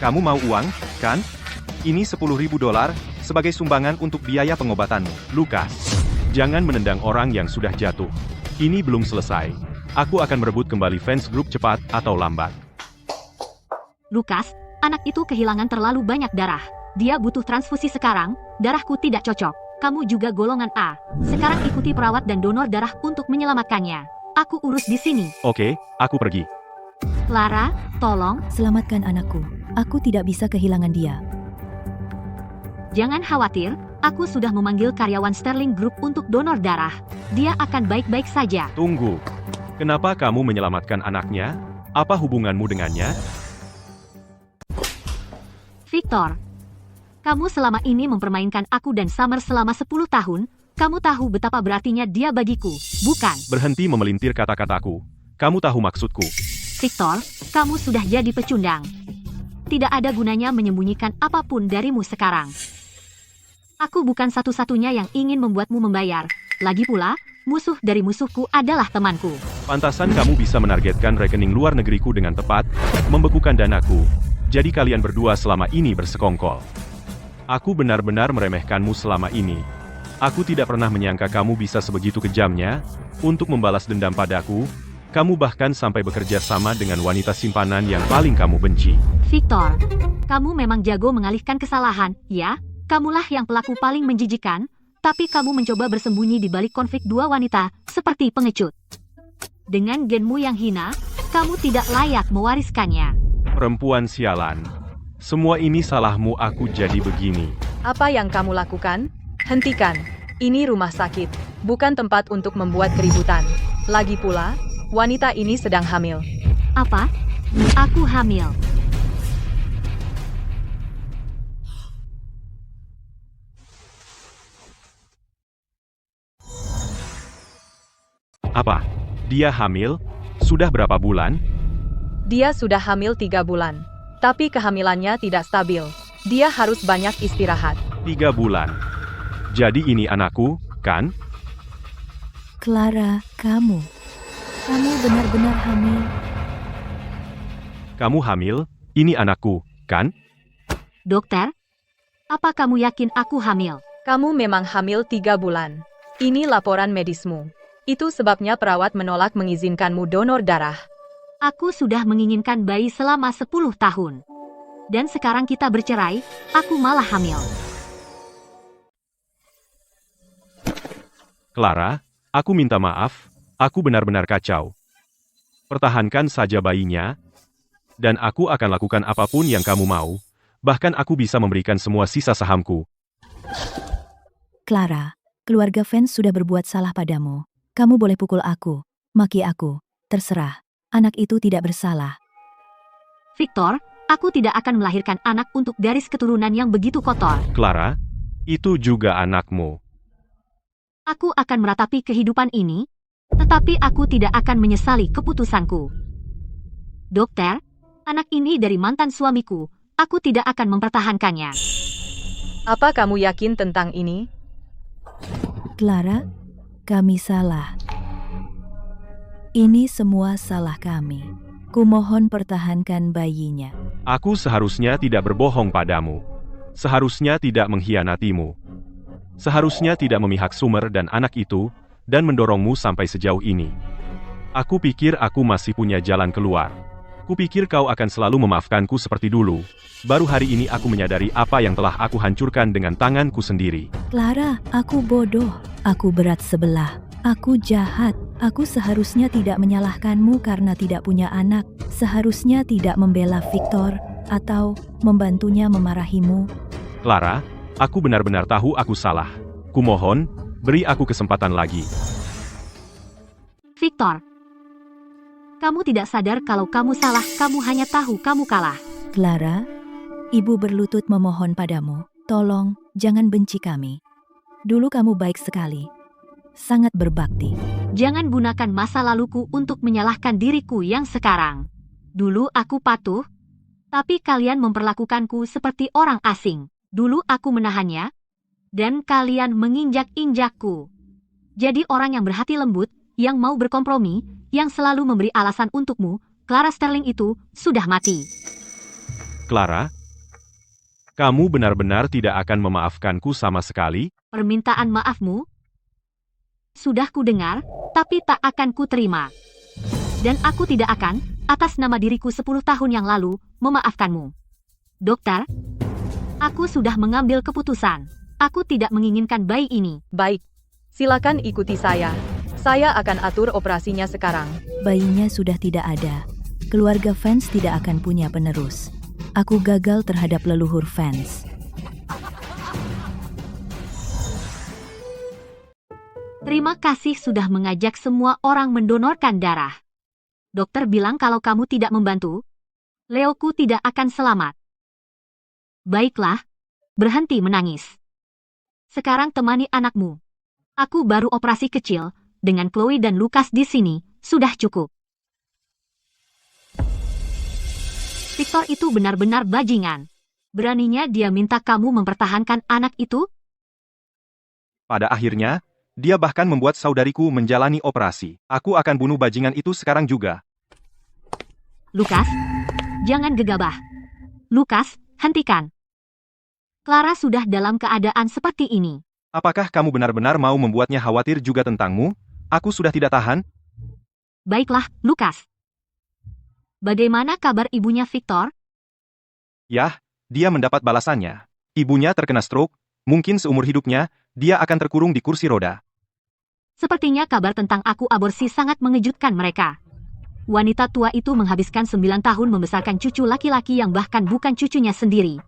Speaker 9: Kamu mau uang, kan? Ini $10.000 sebagai sumbangan untuk biaya pengobatanmu.
Speaker 2: Lukas, jangan menendang orang yang sudah jatuh. Ini belum selesai. Aku akan merebut kembali fans group cepat atau lambat.
Speaker 1: Lukas, anak itu kehilangan terlalu banyak darah. Dia butuh transfusi sekarang, darahku tidak cocok. Kamu juga golongan A. Sekarang ikuti perawat dan donor darah untuk menyelamatkannya. Aku urus di sini.
Speaker 2: Oke, aku pergi.
Speaker 1: Clara, tolong.
Speaker 8: Selamatkan anakku. Aku tidak bisa kehilangan dia.
Speaker 1: Jangan khawatir, aku sudah memanggil karyawan Sterling Group untuk donor darah. Dia akan baik-baik saja.
Speaker 2: Tunggu. Kenapa kamu menyelamatkan anaknya? Apa hubunganmu dengannya?
Speaker 1: Victor, kamu selama ini mempermainkan aku dan Summer selama 10 tahun. Kamu tahu betapa berartinya dia bagiku, bukan?
Speaker 2: Berhenti memelintir kata-kataku. Kamu tahu maksudku.
Speaker 1: Victor, kamu sudah jadi pecundang. Tidak ada gunanya menyembunyikan apapun darimu sekarang. Aku bukan satu-satunya yang ingin membuatmu membayar. Lagi pula, musuh dari musuhku adalah temanku.
Speaker 2: Pantasan kamu bisa menargetkan rekening luar negeriku dengan tepat, membekukan danaku. Jadi kalian berdua selama ini bersekongkol. Aku benar-benar meremehkanmu selama ini. Aku tidak pernah menyangka kamu bisa sebegitu kejamnya untuk membalas dendam padaku. Kamu bahkan sampai bekerja sama dengan wanita simpanan yang paling kamu benci.
Speaker 1: Victor, kamu memang jago mengalihkan kesalahan, ya? Kamulah yang pelaku paling menjijikan, tapi kamu mencoba bersembunyi di balik konflik dua wanita, seperti pengecut. Dengan genmu yang hina, kamu tidak layak mewariskannya.
Speaker 2: Perempuan sialan. Semua ini salahmu, aku jadi begini.
Speaker 5: Apa yang kamu lakukan? Hentikan. Ini rumah sakit, bukan tempat untuk membuat keributan. Lagi pula, wanita ini sedang hamil.
Speaker 1: Apa? Aku hamil.
Speaker 2: Apa? Dia hamil? Sudah berapa bulan?
Speaker 5: Dia sudah hamil 3 bulan. Tapi kehamilannya tidak stabil. Dia harus banyak istirahat.
Speaker 2: 3 bulan. Jadi ini anakku, kan?
Speaker 8: Clara, kamu benar-benar hamil.
Speaker 2: Kamu hamil? Ini anakku, kan?
Speaker 1: Dokter, apa kamu yakin aku hamil?
Speaker 5: Kamu memang hamil 3 bulan. Ini laporan medismu. Itu sebabnya perawat menolak mengizinkanmu donor darah.
Speaker 1: Aku sudah menginginkan bayi selama 10 tahun. Dan sekarang kita bercerai, aku malah hamil.
Speaker 2: Clara, aku minta maaf, aku benar-benar kacau. Pertahankan saja bayinya, dan aku akan lakukan apapun yang kamu mau, bahkan aku bisa memberikan semua sisa sahamku.
Speaker 8: Clara, keluarga fans sudah berbuat salah padamu. Kamu boleh pukul aku, maki aku, terserah. Anak itu tidak bersalah.
Speaker 1: Victor, aku tidak akan melahirkan anak untuk garis keturunan yang begitu kotor.
Speaker 2: Clara, itu juga anakmu.
Speaker 1: Aku akan meratapi kehidupan ini, tetapi aku tidak akan menyesali keputusanku. Dokter, anak ini dari mantan suamiku. aku tidak akan mempertahankannya.
Speaker 5: Apa kamu yakin tentang ini?
Speaker 8: Clara, kami salah. Ini semua salah kami. Kumohon pertahankan bayinya.
Speaker 2: Aku seharusnya tidak berbohong padamu. Seharusnya tidak mengkhianatimu. Seharusnya tidak memihak Sumer dan anak itu, dan mendorongmu sampai sejauh ini. Aku pikir aku masih punya jalan keluar. Kupikir kau akan selalu memaafkanku seperti dulu. Baru hari ini aku menyadari apa yang telah aku hancurkan dengan tanganku sendiri.
Speaker 8: Clara, aku bodoh. Aku berat sebelah. Aku jahat. Aku seharusnya tidak menyalahkanmu karena tidak punya anak. Seharusnya tidak membela Victor atau membantunya memarahimu.
Speaker 2: Clara, aku benar-benar tahu aku salah. Kumohon, beri aku kesempatan lagi.
Speaker 1: Victor, kamu tidak sadar kalau kamu salah, kamu hanya tahu kamu kalah.
Speaker 8: Clara, ibu berlutut memohon padamu, tolong, jangan benci kami. Dulu kamu baik sekali. Sangat berbakti.
Speaker 1: Jangan gunakan masa laluku untuk menyalahkan diriku yang sekarang. Dulu aku patuh, tapi kalian memperlakukanku seperti orang asing. Dulu aku menahannya, dan kalian menginjak-injakku. Jadi orang yang berhati lembut, yang mau berkompromi, yang selalu memberi alasan untukmu, Clara Sterling itu sudah mati.
Speaker 2: Clara, kamu benar-benar tidak akan memaafkanku sama sekali?
Speaker 1: Permintaan maafmu sudah kudengar, tapi tak akan kuterima. Dan aku tidak akan, atas nama diriku 10 tahun yang lalu, memaafkanmu. Dokter, aku sudah mengambil keputusan. Aku tidak menginginkan bayi ini.
Speaker 5: Baik, silakan ikuti saya. Saya akan atur operasinya sekarang.
Speaker 8: Bayinya sudah tidak ada. Keluarga Vance tidak akan punya penerus. Aku gagal terhadap leluhur Vance.
Speaker 1: Terima kasih sudah mengajak semua orang mendonorkan darah. Dokter bilang kalau kamu tidak membantu, Leoku tidak akan selamat. Baiklah, berhenti menangis. Sekarang temani anakmu. Aku baru operasi kecil, dengan Chloe dan Lucas di sini, sudah cukup. Victor itu benar-benar bajingan. Beraninya dia minta kamu mempertahankan anak itu?
Speaker 9: Pada akhirnya, dia bahkan membuat saudariku menjalani operasi. Aku akan bunuh bajingan itu sekarang juga.
Speaker 1: Lucas, jangan gegabah. Lucas, hentikan. Clara sudah dalam keadaan seperti ini.
Speaker 9: Apakah kamu benar-benar mau membuatnya khawatir juga tentangmu? Aku sudah tidak tahan.
Speaker 1: Baiklah, Lucas. Bagaimana kabar ibunya Victor?
Speaker 9: Yah, dia mendapat balasannya. Ibunya terkena stroke, mungkin seumur hidupnya, dia akan terkurung di kursi roda.
Speaker 1: Sepertinya kabar tentang aku aborsi sangat mengejutkan mereka. Wanita tua itu menghabiskan 9 tahun membesarkan cucu laki-laki yang bahkan bukan cucunya sendiri.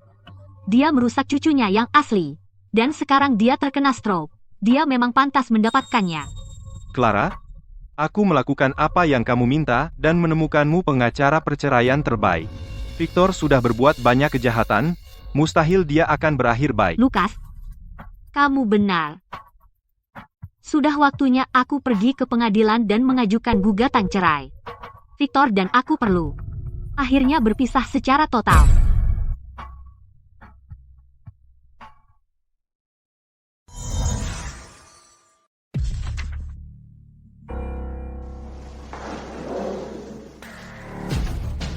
Speaker 1: Dia merusak cucunya yang asli. Dan sekarang dia terkena stroke. Dia memang pantas mendapatkannya.
Speaker 9: Clara, aku melakukan apa yang kamu minta dan menemukanmu pengacara perceraian terbaik. Victor sudah berbuat banyak kejahatan, mustahil dia akan berakhir baik.
Speaker 1: Lucas, kamu benar. Sudah waktunya aku pergi ke pengadilan dan mengajukan gugatan cerai. Victor dan aku perlu akhirnya berpisah secara total.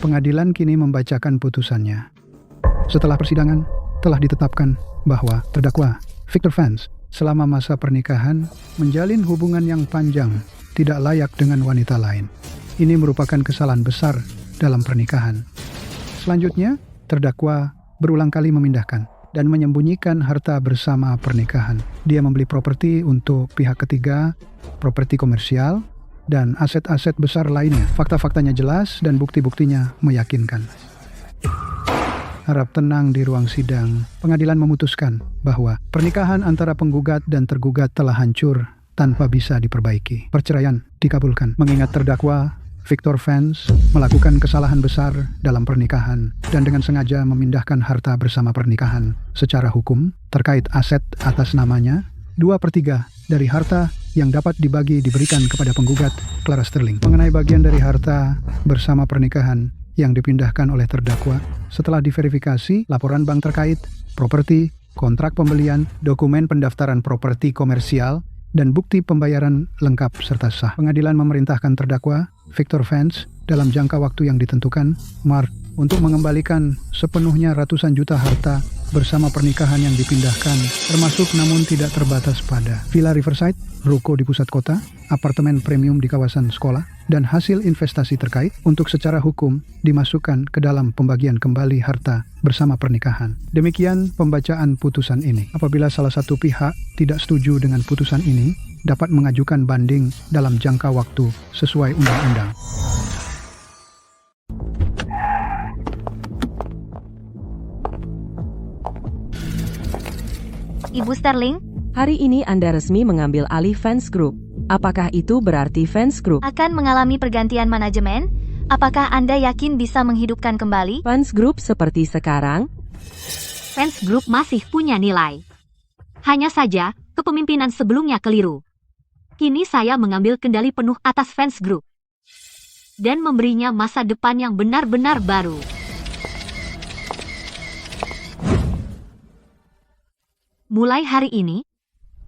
Speaker 14: Pengadilan kini membacakan putusannya. Setelah persidangan, telah ditetapkan bahwa terdakwa Victor Vance selama masa pernikahan menjalin hubungan yang panjang tidak layak dengan wanita lain. Ini merupakan kesalahan besar dalam pernikahan. Selanjutnya, terdakwa berulang kali memindahkan dan menyembunyikan harta bersama pernikahan. Dia membeli properti untuk pihak ketiga, properti komersial, dan aset-aset besar lainnya. Fakta-faktanya jelas dan bukti-buktinya meyakinkan. Harap tenang di ruang sidang. Pengadilan memutuskan bahwa pernikahan antara penggugat dan tergugat telah hancur tanpa bisa diperbaiki. Perceraian dikabulkan mengingat terdakwa Victor Vance melakukan kesalahan besar dalam pernikahan dan dengan sengaja memindahkan harta bersama pernikahan. Secara hukum, terkait aset atas namanya, 2/3 dari harta yang dapat dibagi diberikan kepada penggugat Clara Sterling. Mengenai bagian dari harta bersama pernikahan yang dipindahkan oleh terdakwa setelah diverifikasi laporan bank terkait, properti, kontrak pembelian, dokumen pendaftaran properti komersial, dan bukti pembayaran lengkap serta sah. Pengadilan memerintahkan terdakwa, Victor Vance, dalam jangka waktu yang ditentukan, Maret, untuk mengembalikan sepenuhnya ratusan juta harta bersama pernikahan yang dipindahkan, termasuk namun tidak terbatas pada Villa Riverside, ruko di pusat kota, apartemen premium di kawasan sekolah, dan hasil investasi terkait untuk secara hukum dimasukkan ke dalam pembagian kembali harta bersama pernikahan. Demikian pembacaan putusan ini. Apabila salah satu pihak tidak setuju dengan putusan ini, dapat mengajukan banding dalam jangka waktu sesuai undang-undang.
Speaker 12: Ibu Sterling,
Speaker 13: Hari ini Anda resmi mengambil alih Vance Group. Apakah itu berarti Vance Group
Speaker 12: akan mengalami pergantian manajemen? Apakah Anda yakin bisa menghidupkan kembali?
Speaker 13: Vance Group seperti sekarang?
Speaker 1: Vance Group masih punya nilai. Hanya saja, kepemimpinan sebelumnya keliru. Kini saya mengambil kendali penuh atas Vance Group dan memberinya masa depan yang benar-benar baru. Mulai hari ini,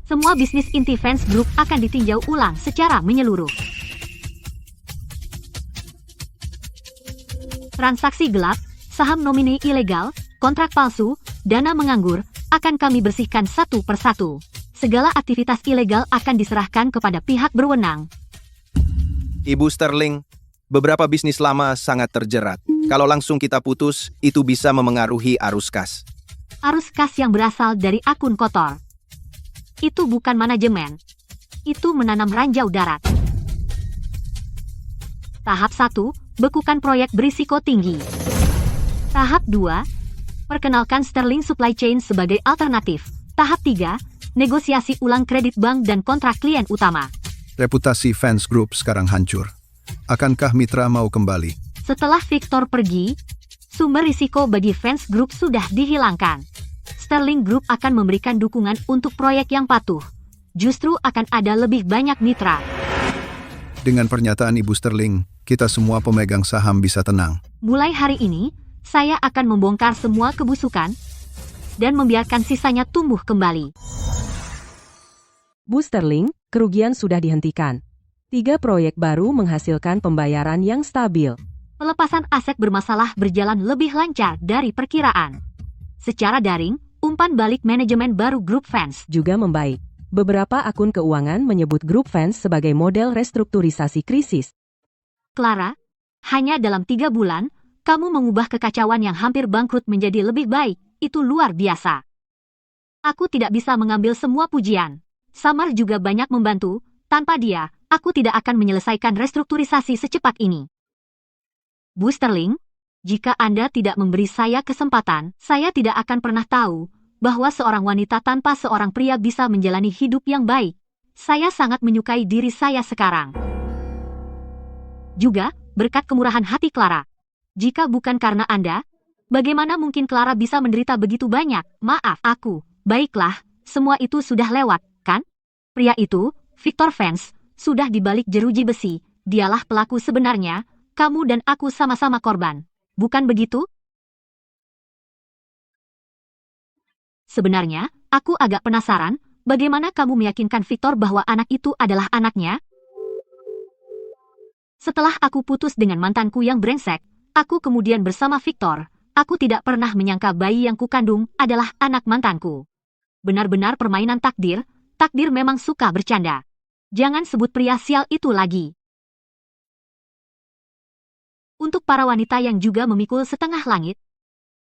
Speaker 1: semua bisnis inti Vance Group akan ditinjau ulang secara menyeluruh. Transaksi gelap, saham nomini ilegal, kontrak palsu, dana menganggur, akan kami bersihkan satu persatu. Segala aktivitas ilegal akan diserahkan kepada pihak berwenang.
Speaker 11: Ibu Sterling, beberapa bisnis lama sangat terjerat. Kalau langsung kita putus, itu bisa memengaruhi arus kas.
Speaker 1: Arus kas yang berasal dari akun kotor. Itu bukan manajemen. Itu menanam ranjau darat. Tahap 1, bekukan proyek berisiko tinggi. Tahap 2, perkenalkan Sterling Supply Chain sebagai alternatif. Tahap 3, negosiasi ulang kredit bank dan kontrak klien utama.
Speaker 7: Reputasi Vance Group sekarang hancur. Akankah mitra mau kembali?
Speaker 1: Setelah Victor pergi, sumber risiko bagi Vance Group sudah dihilangkan. Sterling Group akan memberikan dukungan untuk proyek yang patuh. Justru akan ada lebih banyak mitra.
Speaker 7: Dengan pernyataan Ibu Sterling, kita semua pemegang saham bisa tenang.
Speaker 1: Mulai hari ini, saya akan membongkar semua kebusukan dan membiarkan sisanya tumbuh kembali.
Speaker 13: Bu Sterling, kerugian sudah dihentikan. 3 proyek baru menghasilkan pembayaran yang stabil.
Speaker 1: Pelepasan aset bermasalah berjalan lebih lancar dari perkiraan. Secara daring, umpan balik manajemen baru grup Vance
Speaker 13: juga membaik. Beberapa akun keuangan menyebut grup Vance sebagai model restrukturisasi krisis.
Speaker 1: Clara, hanya dalam 3 bulan, kamu mengubah kekacauan yang hampir bangkrut menjadi lebih baik. Itu luar biasa. Aku tidak bisa mengambil semua pujian. Summer juga banyak membantu. Tanpa dia, aku tidak akan menyelesaikan restrukturisasi secepat ini. Bu Sterling, jika Anda tidak memberi saya kesempatan, saya tidak akan pernah tahu bahwa seorang wanita tanpa seorang pria bisa menjalani hidup yang baik. Saya sangat menyukai diri saya sekarang. Juga, berkat kemurahan hati Clara. Jika bukan karena Anda, bagaimana mungkin Clara bisa menderita begitu banyak? Maaf, aku. Baiklah, semua itu sudah lewat, kan? Pria itu, Victor Vance, sudah dibalik jeruji besi. Dialah pelaku sebenarnya. Kamu dan aku sama-sama korban. Bukan begitu? Sebenarnya, aku agak penasaran, bagaimana kamu meyakinkan Victor bahwa anak itu adalah anaknya? Setelah aku putus dengan mantanku yang brengsek, aku kemudian bersama Victor. Aku tidak pernah menyangka bayi yang kukandung adalah anak mantanku. Benar-benar permainan takdir, takdir memang suka bercanda. Jangan sebut pria sial itu lagi. Untuk para wanita yang juga memikul setengah langit,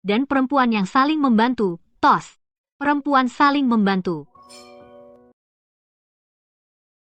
Speaker 1: dan perempuan yang saling membantu, tos. Perempuan saling membantu.